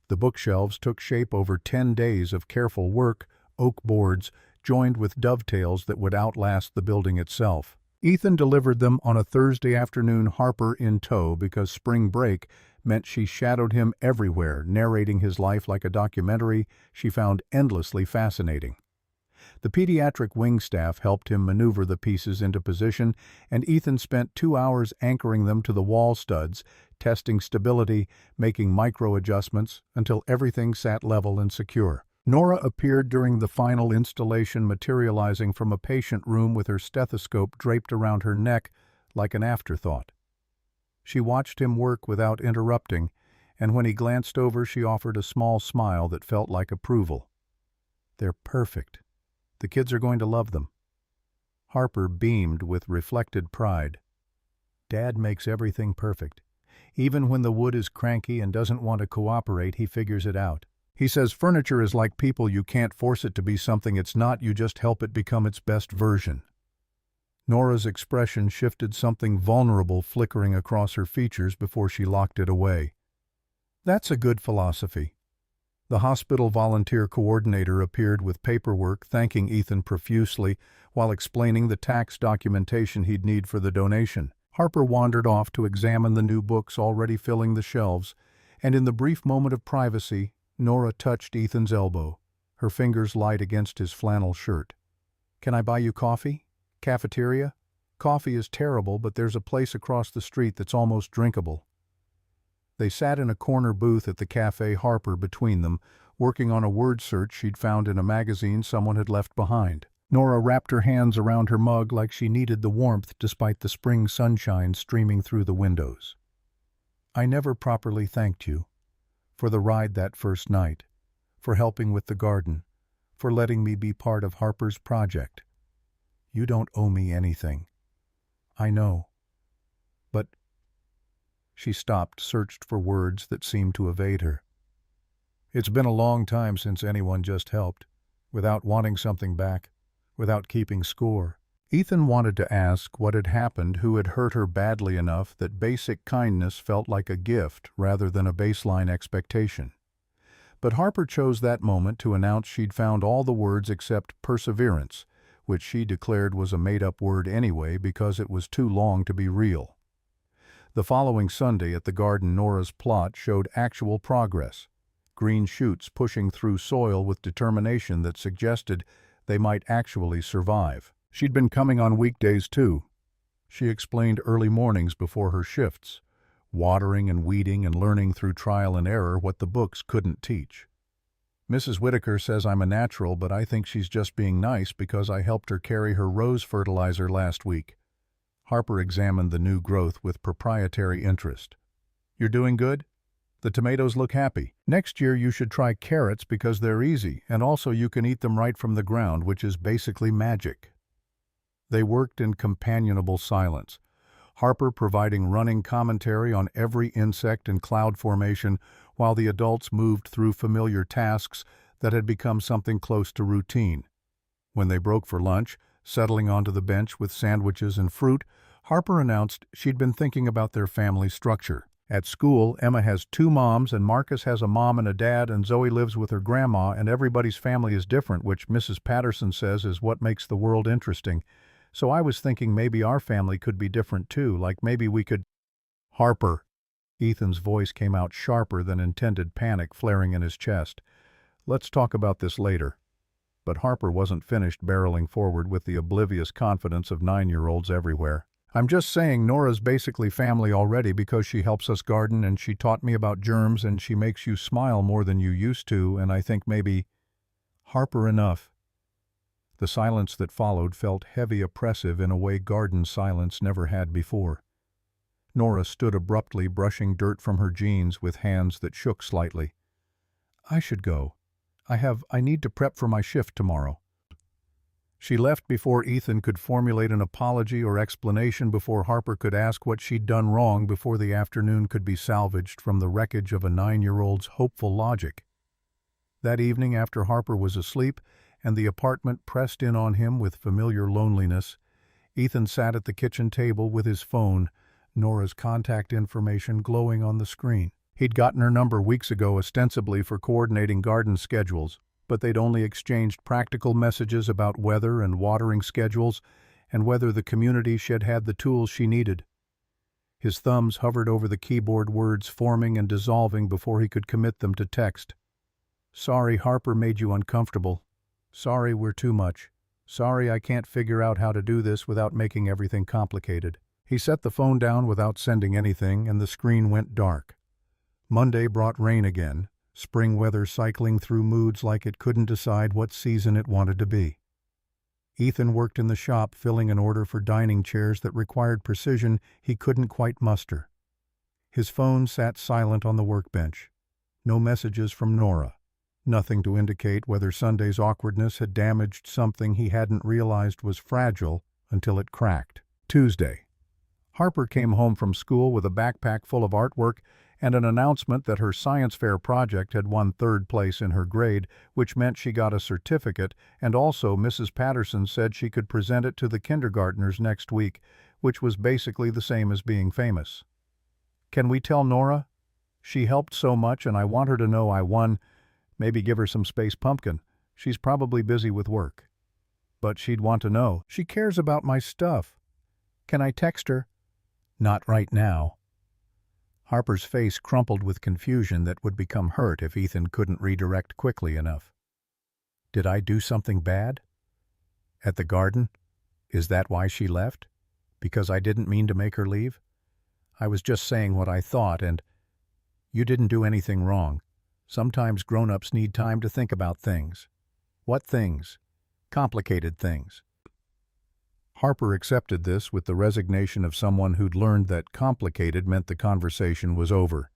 The bookshelves took shape over 10 days of careful work, oak boards, joined with dovetails that would outlast the building itself. Ethan delivered them on a Thursday afternoon, Harper in tow, because spring break meant she shadowed him everywhere, narrating his life like a documentary she found endlessly fascinating. The pediatric wing staff helped him maneuver the pieces into position, and Ethan spent 2 hours anchoring them to the wall studs, testing stability, making micro-adjustments until everything sat level and secure. Nora appeared during the final installation, materializing from a patient room with her stethoscope draped around her neck like an afterthought. She watched him work without interrupting, and when he glanced over, she offered a small smile that felt like approval. "They're perfect. The kids are going to love them." Harper beamed with reflected pride. "Dad makes everything perfect. Even when the wood is cranky and doesn't want to cooperate, he figures it out. He says furniture is like people, you can't force it to be something it's not, you just help it become its best version." Nora's expression shifted, something vulnerable flickering across her features before she locked it away. "That's a good philosophy." The hospital volunteer coordinator appeared with paperwork, thanking Ethan profusely while explaining the tax documentation he'd need for the donation. Harper wandered off to examine the new books already filling the shelves, and in the brief moment of privacy, Nora touched Ethan's elbow, her fingers light against his flannel shirt. "Can I buy you coffee? Cafeteria? Coffee is terrible, but there's a place across the street that's almost drinkable." They sat in a corner booth at the cafe, Harper between them, working on a word search she'd found in a magazine someone had left behind. Nora wrapped her hands around her mug like she needed the warmth despite the spring sunshine streaming through the windows. "I never properly thanked you. For the ride that first night, for helping with the garden, for letting me be part of Harper's project. You don't owe me anything. I know. But—" She stopped, searched for words that seemed to evade her. "It's been a long time since anyone just helped, without wanting something back, without keeping score." Ethan wanted to ask what had happened, who had hurt her badly enough that basic kindness felt like a gift rather than a baseline expectation. But Harper chose that moment to announce she'd found all the words except perseverance, which she declared was a made-up word anyway because it was too long to be real. The following Sunday at the garden, Nora's plot showed actual progress, green shoots pushing through soil with determination that suggested they might actually survive. She'd been coming on weekdays too. She explained early mornings before her shifts, watering and weeding and learning through trial and error what the books couldn't teach. "Mrs. Whitaker says I'm a natural, but I think she's just being nice because I helped her carry her rose fertilizer last week." Harper examined the new growth with proprietary interest. "You're doing good? The tomatoes look happy. Next year you should try carrots because they're easy, and also you can eat them right from the ground, which is basically magic." They worked in companionable silence, Harper providing running commentary on every insect and cloud formation while the adults moved through familiar tasks that had become something close to routine. When they broke for lunch, settling onto the bench with sandwiches and fruit, Harper announced she'd been thinking about their family structure. At school, Emma has 2 moms and Marcus has a mom and a dad, and Zoe lives with her grandma, and everybody's family is different, which Mrs. Patterson says is what makes the world interesting. So I was thinking maybe our family could be different too, like maybe we could— "Harper." Ethan's voice came out sharper than intended, panic flaring in his chest. "Let's talk about this later." But Harper wasn't finished barreling forward with the oblivious confidence of 9-year-olds everywhere. "I'm just saying Nora's basically family already because she helps us garden and she taught me about germs and she makes you smile more than you used to, and I think maybe—" "Harper, enough." The silence that followed felt heavy, oppressive in a way garden silence never had before. Nora stood abruptly, brushing dirt from her jeans with hands that shook slightly. "I should go. I need to prep for my shift tomorrow." She left before Ethan could formulate an apology or explanation, before Harper could ask what she'd done wrong, before the afternoon could be salvaged from the wreckage of a 9-year-old's hopeful logic. That evening, after Harper was asleep, and the apartment pressed in on him with familiar loneliness, Ethan sat at the kitchen table with his phone, Nora's contact information glowing on the screen. He'd gotten her number weeks ago ostensibly for coordinating garden schedules, but they'd only exchanged practical messages about weather and watering schedules and whether the community shed had the tools she needed. His thumbs hovered over the keyboard, words forming and dissolving before he could commit them to text. Sorry Harper made you uncomfortable. Sorry we're too much. Sorry I can't figure out how to do this without making everything complicated. He set the phone down without sending anything, and the screen went dark. Monday brought rain again, spring weather cycling through moods like it couldn't decide what season it wanted to be. Ethan worked in the shop filling an order for dining chairs that required precision he couldn't quite muster. His phone sat silent on the workbench. No messages from Nora. Nothing to indicate whether Sunday's awkwardness had damaged something he hadn't realized was fragile until it cracked. Tuesday. Harper came home from school with a backpack full of artwork and an announcement that her science fair project had won third place in her grade, which meant she got a certificate, and also Mrs. Patterson said she could present it to the kindergartners next week, which was basically the same as being famous. Can we tell Nora? She helped so much and I want her to know I won. Maybe give her some space pumpkin. She's probably busy with work. But she'd want to know. She cares about my stuff. Can I text her? Not right now. Harper's face crumpled with confusion that would become hurt if Ethan couldn't redirect quickly enough. Did I do something bad? At the garden? Is that why she left? Because I didn't mean to make her leave? I was just saying what I thought, and you didn't do anything wrong. Sometimes grown-ups need time to think about things. What things? Complicated things. Harper accepted this with the resignation of someone who'd learned that complicated meant the conversation was over.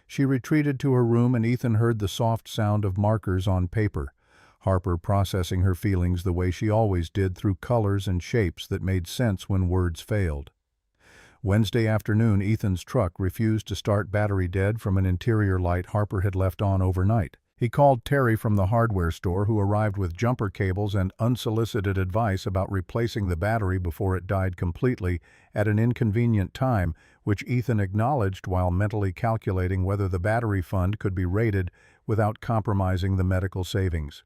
She retreated to her room and Ethan heard the soft sound of markers on paper, Harper processing her feelings the way she always did through colors and shapes that made sense when words failed. Wednesday afternoon, Ethan's truck refused to start, battery dead from an interior light Harper had left on overnight. He called Terry from the hardware store, who arrived with jumper cables and unsolicited advice about replacing the battery before it died completely at an inconvenient time, which Ethan acknowledged while mentally calculating whether the battery fund could be raided without compromising the medical savings.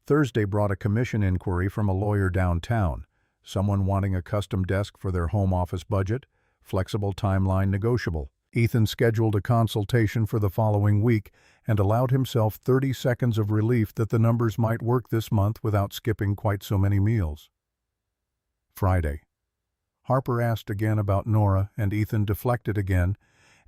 Thursday brought a commission inquiry from a lawyer downtown, someone wanting a custom desk for their home office budget, flexible timeline negotiable. Ethan scheduled a consultation for the following week and allowed himself 30 seconds of relief that the numbers might work this month without skipping quite so many meals. Friday. Harper asked again about Nora, and Ethan deflected again,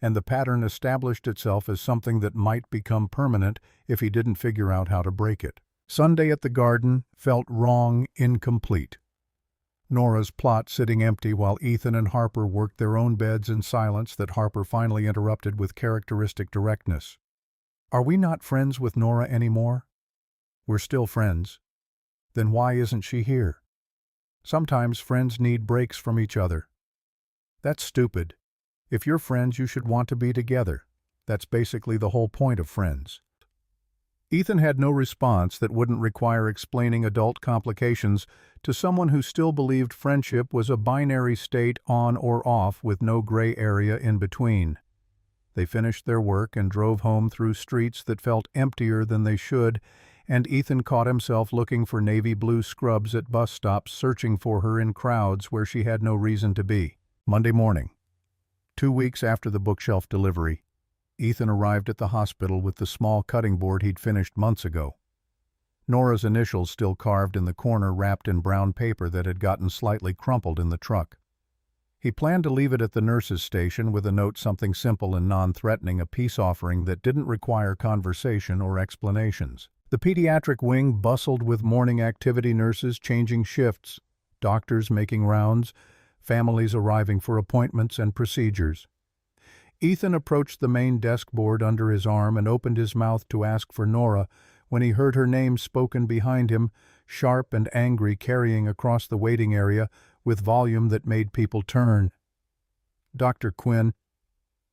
and the pattern established itself as something that might become permanent if he didn't figure out how to break it. Sunday at the garden felt wrong, incomplete. Nora's plot sitting empty while Ethan and Harper worked their own beds in silence that Harper finally interrupted with characteristic directness. Are we not friends with Nora anymore? We're still friends. Then why isn't she here? Sometimes friends need breaks from each other. That's stupid. If you're friends, you should want to be together. That's basically the whole point of friends. Ethan had no response that wouldn't require explaining adult complications to someone who still believed friendship was a binary state on or off with no gray area in between. They finished their work and drove home through streets that felt emptier than they should, and Ethan caught himself looking for navy blue scrubs at bus stops, searching for her in crowds where she had no reason to be. Monday morning. 2 weeks after the bookshelf delivery, Ethan arrived at the hospital with the small cutting board he'd finished months ago. Nora's initials still carved in the corner, wrapped in brown paper that had gotten slightly crumpled in the truck. He planned to leave it at the nurse's station with a note, something simple and non-threatening, a peace offering that didn't require conversation or explanations. The pediatric wing bustled with morning activity, nurses changing shifts, doctors making rounds, families arriving for appointments and procedures. Ethan approached the main desk board under his arm and opened his mouth to ask for Nora when he heard her name spoken behind him, sharp and angry, carrying across the waiting area with volume that made people turn. Dr. Quinn,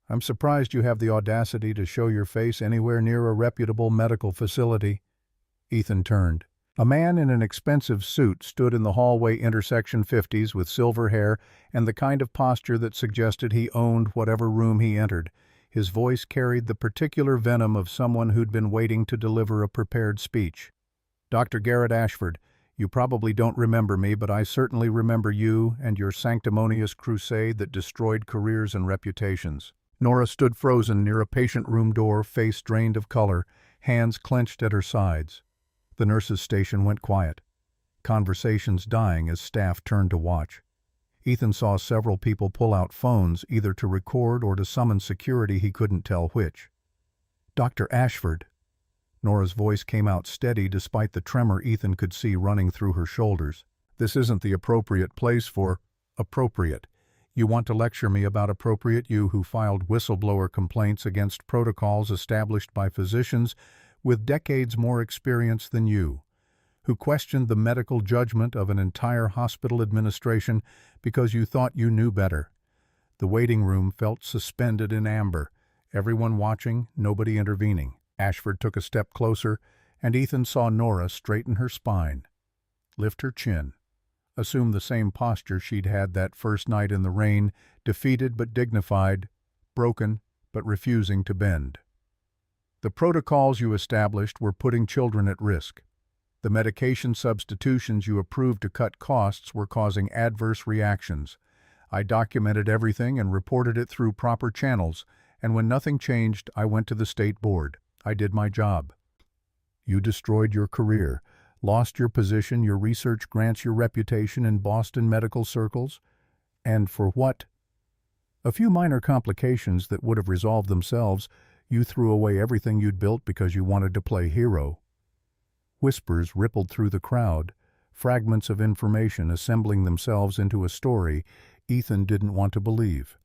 I'm surprised you have the audacity to show your face anywhere near a reputable medical facility. Ethan turned. A man in an expensive suit stood in the hallway intersection 50s with silver hair and the kind of posture that suggested he owned whatever room he entered. His voice carried the particular venom of someone who'd been waiting to deliver a prepared speech. "Dr. Garrett Ashford, you probably don't remember me, but I certainly remember you and your sanctimonious crusade that destroyed careers and reputations." Nora stood frozen near a patient room door, face drained of color, hands clenched at her sides. The nurse's station went quiet, conversations dying as staff turned to watch. Ethan saw several people pull out phones, either to record or to summon security, he couldn't tell which. "Dr. Ashford." Nora's voice came out steady despite the tremor Ethan could see running through her shoulders. "This isn't the appropriate place for appropriate. You want to lecture me about appropriate, you who filed whistleblower complaints against protocols established by physicians with decades more experience than you, who questioned the medical judgment of an entire hospital administration because you thought you knew better." The waiting room felt suspended in amber, everyone watching, nobody intervening. Ashford took a step closer, and Ethan saw Nora straighten her spine, lift her chin, assume the same posture she'd had that first night in the rain, defeated but dignified, broken but refusing to bend. "The protocols you established were putting children at risk. The medication substitutions you approved to cut costs were causing adverse reactions. I documented everything and reported it through proper channels, and when nothing changed, I went to the state board. I did my job. You destroyed your career, lost your position, your research grants, your reputation in Boston medical circles. And for what? A few minor complications that would have resolved themselves. You threw away everything you'd built because you wanted to play hero." Whispers rippled through the crowd, fragments of information assembling themselves into a story Ethan didn't want to believe.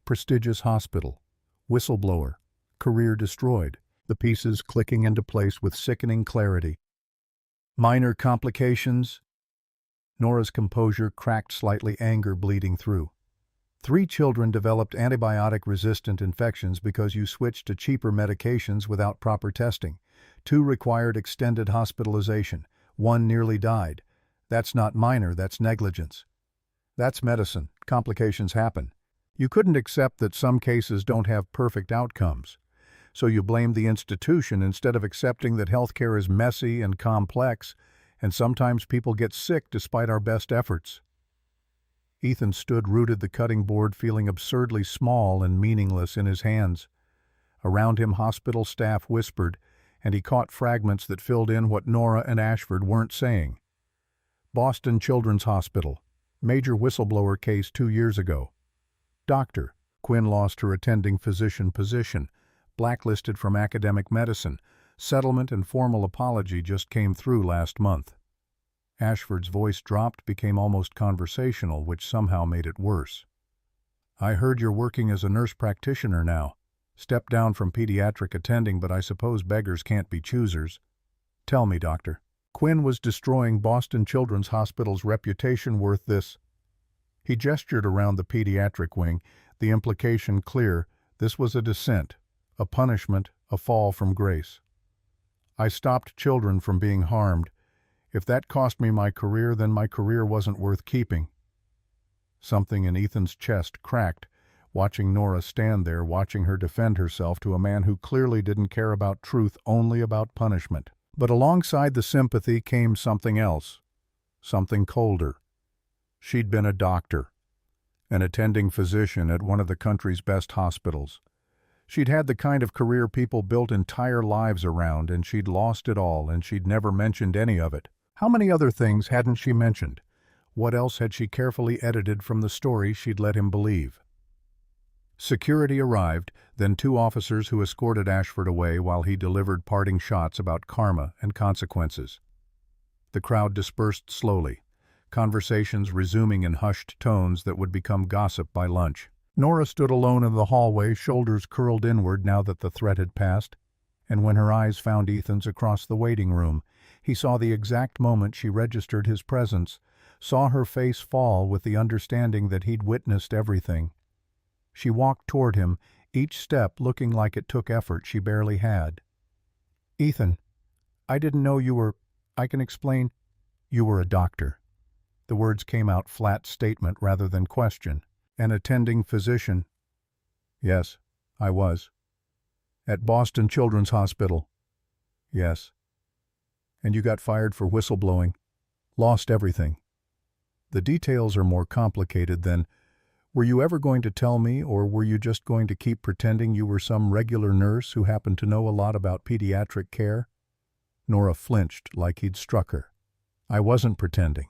Prestigious hospital, whistleblower, career destroyed, the pieces clicking into place with sickening clarity. Minor complications? Nora's composure cracked slightly, anger bleeding through. 3 children developed antibiotic-resistant infections because you switched to cheaper medications without proper testing. 2 required extended hospitalization. 1 nearly died. That's not minor, that's negligence. That's medicine. Complications happen. You couldn't accept that some cases don't have perfect outcomes. So you blamed the institution instead of accepting that healthcare is messy and complex, and sometimes people get sick despite our best efforts. Ethan stood rooted the cutting board, feeling absurdly small and meaningless in his hands. Around him hospital staff whispered, and he caught fragments that filled in what Nora and Ashford weren't saying. Boston Children's Hospital. Major whistleblower case 2 years ago. Doctor. Quinn lost her attending physician position. Blacklisted from academic medicine. Settlement and formal apology just came through last month. Ashford's voice dropped, became almost conversational, which somehow made it worse. "I heard you're working as a nurse practitioner now. Stepped down from pediatric attending, but I suppose beggars can't be choosers. Tell me, doctor." Quinn was destroying Boston Children's Hospital's reputation worth this. He gestured around the pediatric wing, the implication clear. This was a descent, a punishment, a fall from grace. "I stopped children from being harmed. If that cost me my career, then my career wasn't worth keeping." Something in Ethan's chest cracked, watching Nora stand there, watching her defend herself to a man who clearly didn't care about truth, only about punishment. But alongside the sympathy came something else, something colder. She'd been a doctor, an attending physician at one of the country's best hospitals. She'd had the kind of career people built entire lives around, and she'd lost it all, and she'd never mentioned any of it. How many other things hadn't she mentioned? What else had she carefully edited from the story she'd let him believe? Security arrived, then 2 officers who escorted Ashford away while he delivered parting shots about karma and consequences. The crowd dispersed slowly, conversations resuming in hushed tones that would become gossip by lunch. Nora stood alone in the hallway, shoulders curled inward now that the threat had passed, and when her eyes found Ethan's across the waiting room, he saw the exact moment she registered his presence, saw her face fall with the understanding that he'd witnessed everything. She walked toward him, each step looking like it took effort she barely had. "Ethan, I didn't know you were..." I can explain. You were a doctor. The words came out flat statement rather than question. An attending physician. Yes, I was. At Boston Children's Hospital. Yes. And you got fired for whistleblowing. Lost everything. The details are more complicated than, were you ever going to tell me, or were you just going to keep pretending you were some regular nurse who happened to know a lot about pediatric care? Nora flinched like he'd struck her. I wasn't pretending.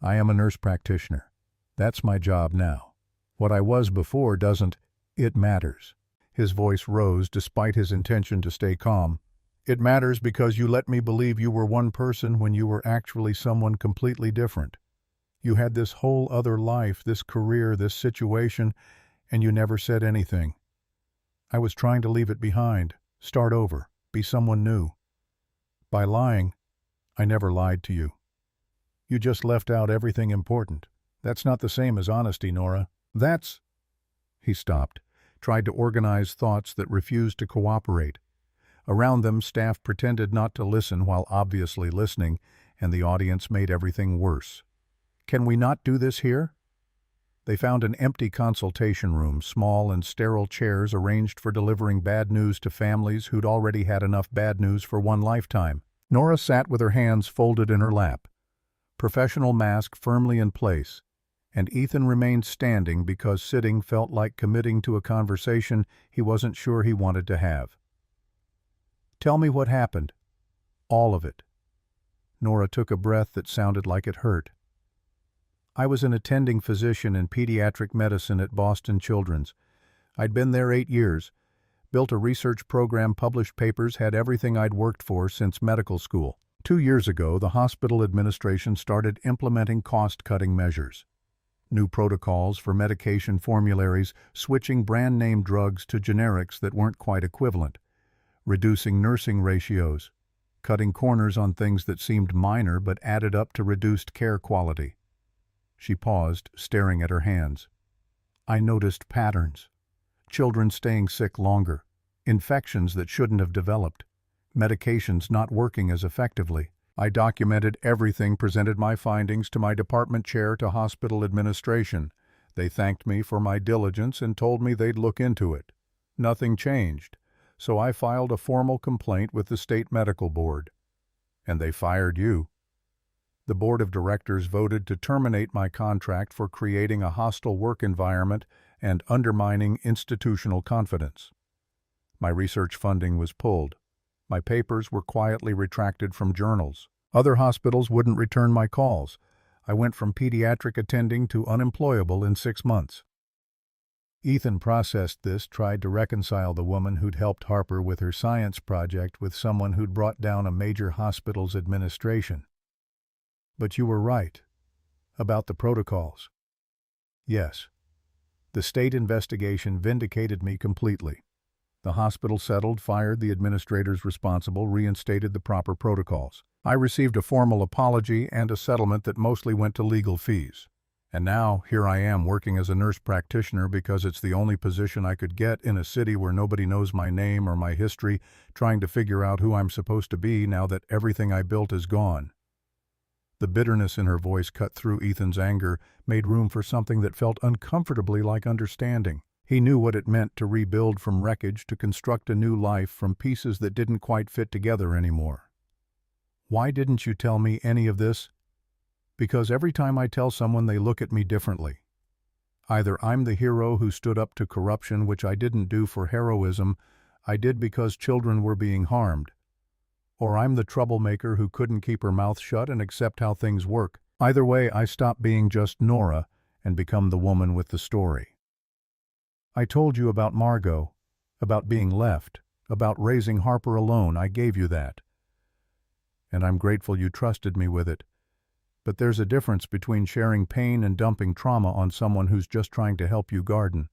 I am a nurse practitioner. That's my job now. What I was before doesn't. It matters. His voice rose despite his intention to stay calm. It matters because you let me believe you were one person when you were actually someone completely different. You had this whole other life, this career, this situation, and you never said anything. I was trying to leave it behind, start over, be someone new. By lying, I never lied to you. You just left out everything important. That's not the same as honesty, Nora. That's... He stopped, tried to organize thoughts that refused to cooperate. Around them, staff pretended not to listen while obviously listening, and the audience made everything worse. Can we not do this here? They found an empty consultation room, small and sterile chairs arranged for delivering bad news to families who'd already had enough bad news for one lifetime. Nora sat with her hands folded in her lap, professional mask firmly in place, and Ethan remained standing because sitting felt like committing to a conversation he wasn't sure he wanted to have. Tell me what happened. All of it. Nora took a breath that sounded like it hurt. I was an attending physician in pediatric medicine at Boston Children's. I'd been there 8 years, built a research program, published papers, had everything I'd worked for since medical school. 2 years ago, the hospital administration started implementing cost-cutting measures. New protocols for medication formularies, switching brand-name drugs to generics that weren't quite equivalent, reducing nursing ratios, cutting corners on things that seemed minor but added up to reduced care quality. She paused, staring at her hands. I noticed patterns. Children staying sick longer, infections that shouldn't have developed, medications not working as effectively. I documented everything, presented my findings to my department chair, to hospital administration. They thanked me for my diligence and told me they'd look into it. Nothing changed, so I filed a formal complaint with the state medical board. And they fired you. The board of directors voted to terminate my contract for creating a hostile work environment and undermining institutional confidence. My research funding was pulled. My papers were quietly retracted from journals. Other hospitals wouldn't return my calls. I went from pediatric attending to unemployable in 6 months. Ethan processed this, tried to reconcile the woman who'd helped Harper with her science project with someone who'd brought down a major hospital's administration. But you were right. About the protocols. Yes. The state investigation vindicated me completely. The hospital settled, fired the administrators responsible, reinstated the proper protocols. I received a formal apology and a settlement that mostly went to legal fees. And now, here I am working as a nurse practitioner because it's the only position I could get in a city where nobody knows my name or my history, trying to figure out who I'm supposed to be now that everything I built is gone. The bitterness in her voice cut through Ethan's anger, made room for something that felt uncomfortably like understanding. He knew what it meant to rebuild from wreckage, to construct a new life from pieces that didn't quite fit together anymore. Why didn't you tell me any of this? Because every time I tell someone, they look at me differently. Either I'm the hero who stood up to corruption, which I didn't do for heroism, I did because children were being harmed. Or I'm the troublemaker who couldn't keep her mouth shut and accept how things work. Either way, I stop being just Nora and become the woman with the story. I told you about Margot, about being left, about raising Harper alone. I gave you that. And I'm grateful you trusted me with it. But there's a difference between sharing pain and dumping trauma on someone who's just trying to help you garden.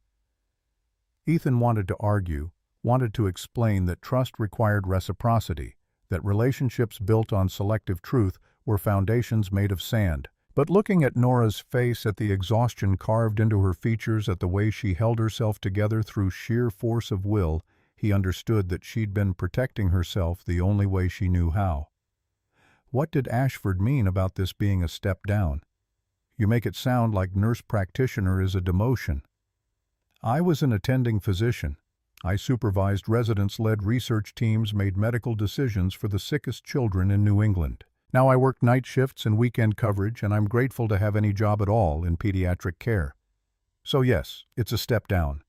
Ethan wanted to argue, wanted to explain that trust required reciprocity, that relationships built on selective truth were foundations made of sand. But looking at Nora's face, at the exhaustion carved into her features, at the way she held herself together through sheer force of will, he understood that she'd been protecting herself the only way she knew how. What did Ashford mean about this being a step down? You make it sound like nurse practitioner is a demotion. I was an attending physician. I supervised residents-led research teams, made medical decisions for the sickest children in New England. Now I work night shifts and weekend coverage, and I'm grateful to have any job at all in pediatric care. So yes, it's a step down.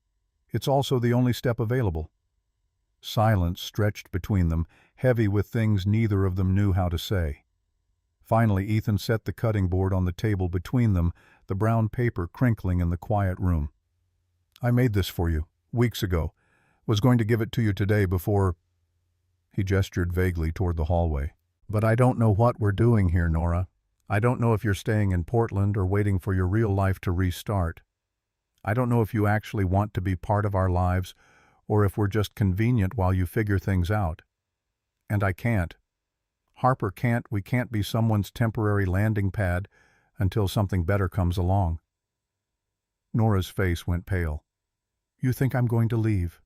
It's also the only step available. Silence stretched between them, heavy with things neither of them knew how to say. Finally, Ethan set the cutting board on the table between them, the brown paper crinkling in the quiet room. I made this for you, weeks ago. Was going to give it to you today before... He gestured vaguely toward the hallway. But I don't know what we're doing here, Nora. I don't know if you're staying in Portland or waiting for your real life to restart. I don't know if you actually want to be part of our lives or if we're just convenient while you figure things out. And I can't. Harper can't. We can't be someone's temporary landing pad until something better comes along. Nora's face went pale. You think I'm going to leave?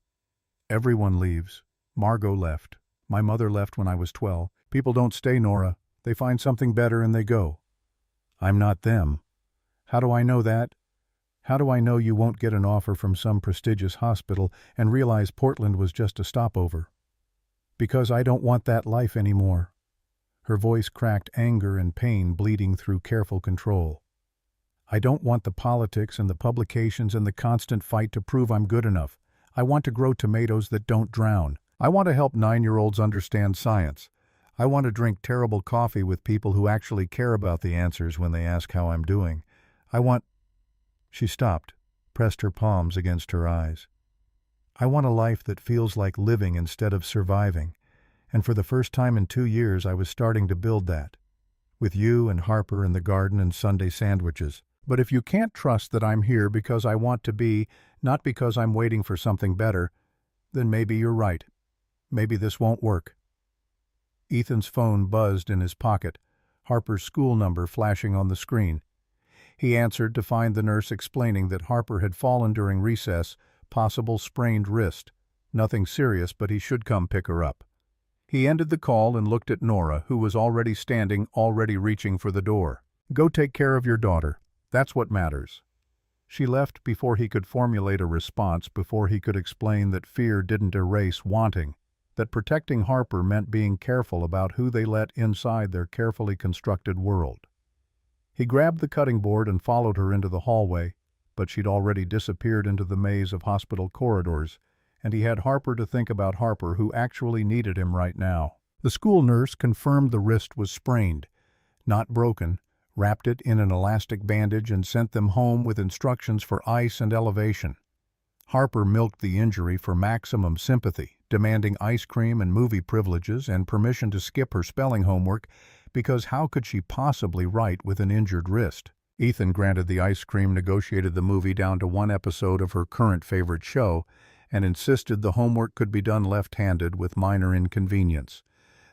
Everyone leaves. Margot left. My mother left when I was 12. People don't stay, Nora. They find something better and they go. I'm not them. How do I know that? How do I know you won't get an offer from some prestigious hospital and realize Portland was just a stopover? Because I don't want that life anymore. Her voice cracked, anger and pain bleeding through careful control. I don't want the politics and the publications and the constant fight to prove I'm good enough. I want to grow tomatoes that don't drown. I want to help 9-year-olds understand science. I want to drink terrible coffee with people who actually care about the answers when they ask how I'm doing. I want... She stopped, pressed her palms against her eyes. I want a life that feels like living instead of surviving. And for the first time in 2 years, I was starting to build that. With you and Harper in the garden and Sunday sandwiches. But if you can't trust that I'm here because I want to be, not because I'm waiting for something better, then maybe you're right. Maybe this won't work. Ethan's phone buzzed in his pocket, Harper's school number flashing on the screen. He answered to find the nurse explaining that Harper had fallen during recess, possible sprained wrist. Nothing serious, but he should come pick her up. He ended the call and looked at Nora, who was already standing, already reaching for the door. Go take care of your daughter. That's what matters. She left before he could formulate a response, before he could explain that fear didn't erase wanting, that protecting Harper meant being careful about who they let inside their carefully constructed world. He grabbed the cutting board and followed her into the hallway, but she'd already disappeared into the maze of hospital corridors, and he had Harper to think about, Harper who actually needed him right now. The school nurse confirmed the wrist was sprained, not broken, wrapped it in an elastic bandage and sent them home with instructions for ice and elevation. Harper milked the injury for maximum sympathy, demanding ice cream and movie privileges and permission to skip her spelling homework, because how could she possibly write with an injured wrist? Ethan granted the ice cream, negotiated the movie down to 1 episode of her current favorite show, and insisted the homework could be done left-handed with minor inconvenience.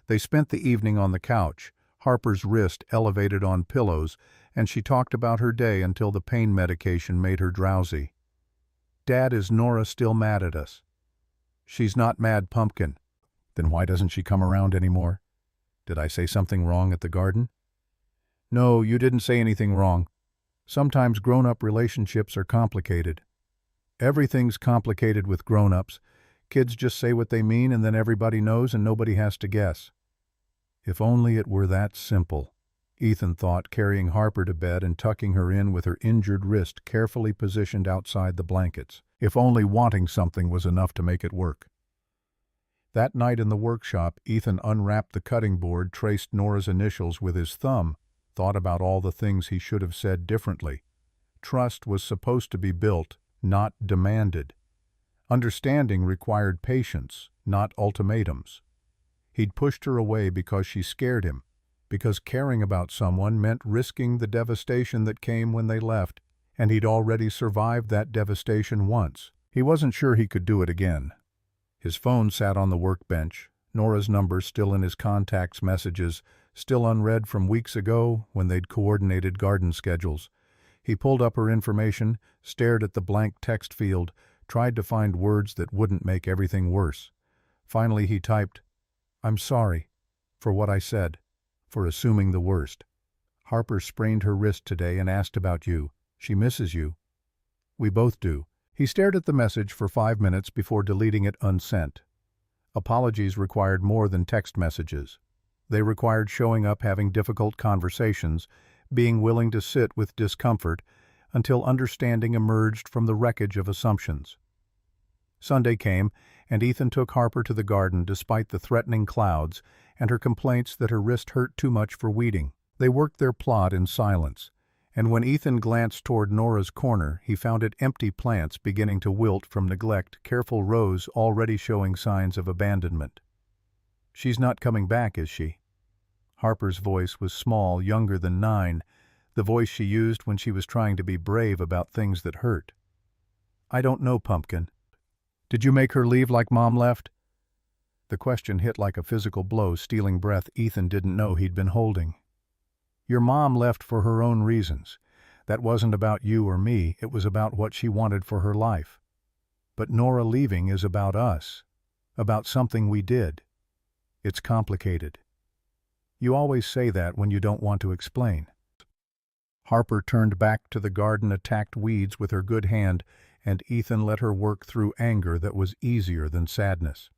They spent the evening on the couch, Harper's wrist elevated on pillows, and she talked about her day until the pain medication made her drowsy. Dad, is Nora still mad at us? She's not mad, Pumpkin. Then why doesn't she come around anymore? Did I say something wrong at the garden? No, you didn't say anything wrong. Sometimes grown-up relationships are complicated. Everything's complicated with grown-ups. Kids just say what they mean and then everybody knows and nobody has to guess. If only it were that simple, Ethan thought, carrying Harper to bed and tucking her in with her injured wrist carefully positioned outside the blankets. If only wanting something was enough to make it work. That night in the workshop, Ethan unwrapped the cutting board, traced Nora's initials with his thumb, thought about all the things he should have said differently. Trust was supposed to be built, not demanded. Understanding required patience, not ultimatums. He'd pushed her away because she scared him, because caring about someone meant risking the devastation that came when they left, and he'd already survived that devastation once. He wasn't sure he could do it again. His phone sat on the workbench, Nora's number still in his contacts messages, still unread from weeks ago when they'd coordinated garden schedules. He pulled up her information, stared at the blank text field, tried to find words that wouldn't make everything worse. Finally he typed, "I'm sorry for what I said. for assuming the worst. Harper sprained her wrist today and asked about you. She misses you. We both do. He stared at the message for 5 minutes before deleting it unsent. Apologies required more than text messages. They required showing up, having difficult conversations, being willing to sit with discomfort until understanding emerged from the wreckage of assumptions. Sunday came, and Ethan took Harper to the garden despite the threatening clouds and her complaints that her wrist hurt too much for weeding. They worked their plot in silence, and when Ethan glanced toward Nora's corner, he found it empty, plants beginning to wilt from neglect, careful rows already showing signs of abandonment. "She's not coming back, is she?" Harper's voice was small, younger than 9, the voice she used when she was trying to be brave about things that hurt. "I don't know, Pumpkin. Did you make her leave like Mom left?" The question hit like a physical blow, stealing breath Ethan didn't know he'd been holding. "Your mom left for her own reasons. That wasn't about you or me, it was about what she wanted for her life. But Nora leaving is about us, about something we did. It's complicated. You always say that when you don't want to explain." Harper turned back to the garden, attacked weeds with her good hand, and Ethan let her work through anger that was easier than sadness.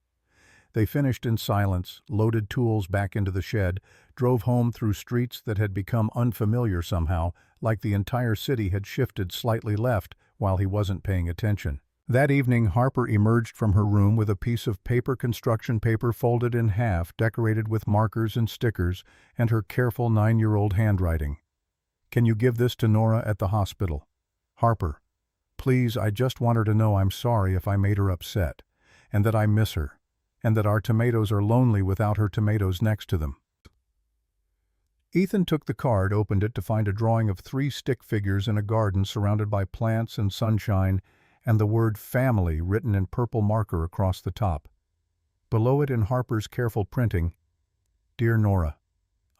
They finished in silence, loaded tools back into the shed, drove home through streets that had become unfamiliar somehow, like the entire city had shifted slightly left while he wasn't paying attention. That evening, Harper emerged from her room with a piece of construction paper folded in half, decorated with markers and stickers, and her careful 9-year-old handwriting. "Can you give this to Nora at the hospital? Harper, please, I just want her to know I'm sorry if I made her upset, and that I miss her, and that our tomatoes are lonely without her tomatoes next to them." Ethan took the card, opened it to find a drawing of 3 stick figures in a garden surrounded by plants and sunshine, and the word family written in purple marker across the top. Below it in Harper's careful printing, "Dear Nora,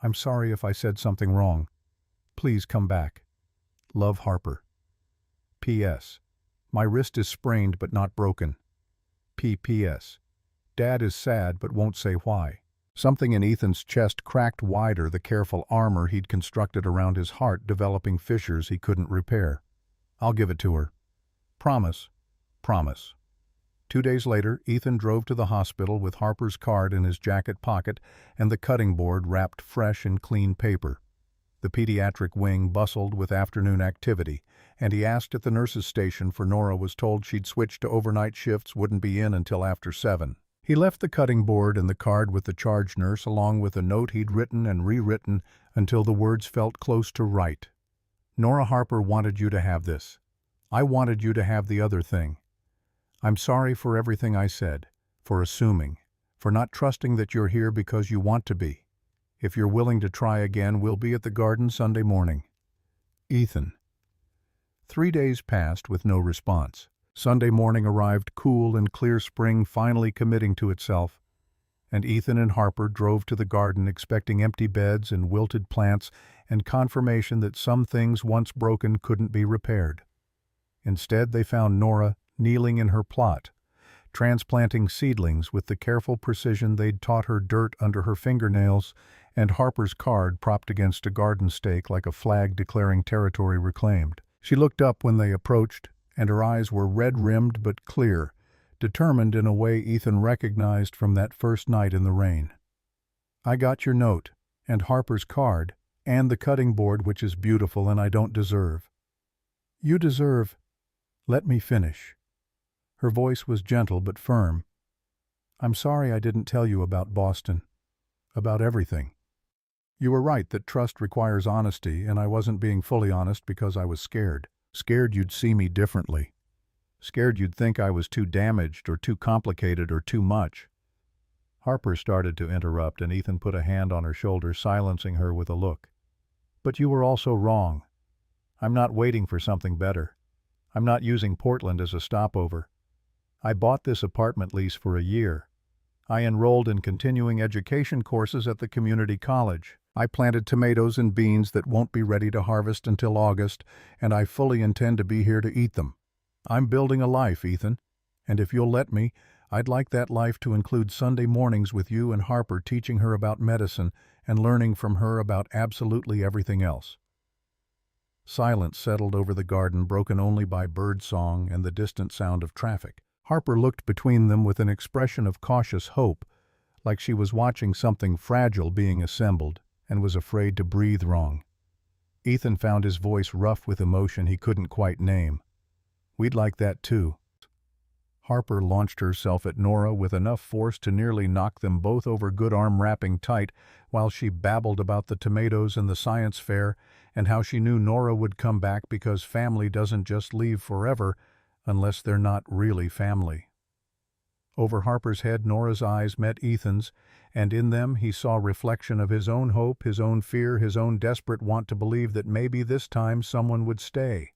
I'm sorry if I said something wrong. Please come back. Love, Harper. P.S. My wrist is sprained but not broken. P.P.S. Dad is sad but won't say why." Something in Ethan's chest cracked wider, the careful armor he'd constructed around his heart developing fissures he couldn't repair. "I'll give it to her. Promise. Promise." 2 days later, Ethan drove to the hospital with Harper's card in his jacket pocket and the cutting board wrapped fresh in clean paper. The pediatric wing bustled with afternoon activity, and he asked at the nurse's station for Nora, was told she'd switched to overnight shifts, wouldn't be in until after 7. He left the cutting board and the card with the charge nurse, along with a note he'd written and rewritten until the words felt close to right. "Nora, Harper wanted you to have this. I wanted you to have the other thing. I'm sorry for everything I said, for assuming, for not trusting that you're here because you want to be. If you're willing to try again, we'll be at the garden Sunday morning. Ethan." 3 days passed with no response. Sunday morning arrived, cool and clear, spring finally committing to itself, and Ethan and Harper drove to the garden expecting empty beds and wilted plants and confirmation that some things once broken couldn't be repaired. Instead, they found Nora kneeling in her plot, transplanting seedlings with the careful precision they'd taught her, dirt under her fingernails, and Harper's card propped against a garden stake like a flag declaring territory reclaimed. She looked up when they approached, and her eyes were red-rimmed but clear, determined in a way Ethan recognized from that first night in the rain. "I got your note, and Harper's card, and the cutting board, which is beautiful and I don't deserve." "You deserve—" "Let me finish." Her voice was gentle but firm. "I'm sorry I didn't tell you about Boston, about everything. You were right that trust requires honesty, and I wasn't being fully honest because I was scared. Scared you'd see me differently. Scared you'd think I was too damaged or too complicated or too much." Harper started to interrupt, and Ethan put a hand on her shoulder, silencing her with a look. "But you were also wrong. I'm not waiting for something better. I'm not using Portland as a stopover. I bought this apartment lease for a year. I enrolled in continuing education courses at the community college. I planted tomatoes and beans that won't be ready to harvest until August, and I fully intend to be here to eat them. I'm building a life, Ethan, and if you'll let me, I'd like that life to include Sunday mornings with you and Harper teaching her about medicine and learning from her about absolutely everything else." Silence settled over the garden, broken only by bird song and the distant sound of traffic. Harper looked between them with an expression of cautious hope, like she was watching something fragile being assembled and was afraid to breathe wrong. Ethan found his voice rough with emotion he couldn't quite name. "We'd like that too." Harper launched herself at Nora with enough force to nearly knock them both over, good arm wrapping tight, while she babbled about the tomatoes and the science fair and how she knew Nora would come back because family doesn't just leave forever unless they're not really family. Over Harper's head, Nora's eyes met Ethan's, and in them he saw a reflection of his own hope, his own fear, his own desperate want to believe that maybe this time someone would stay.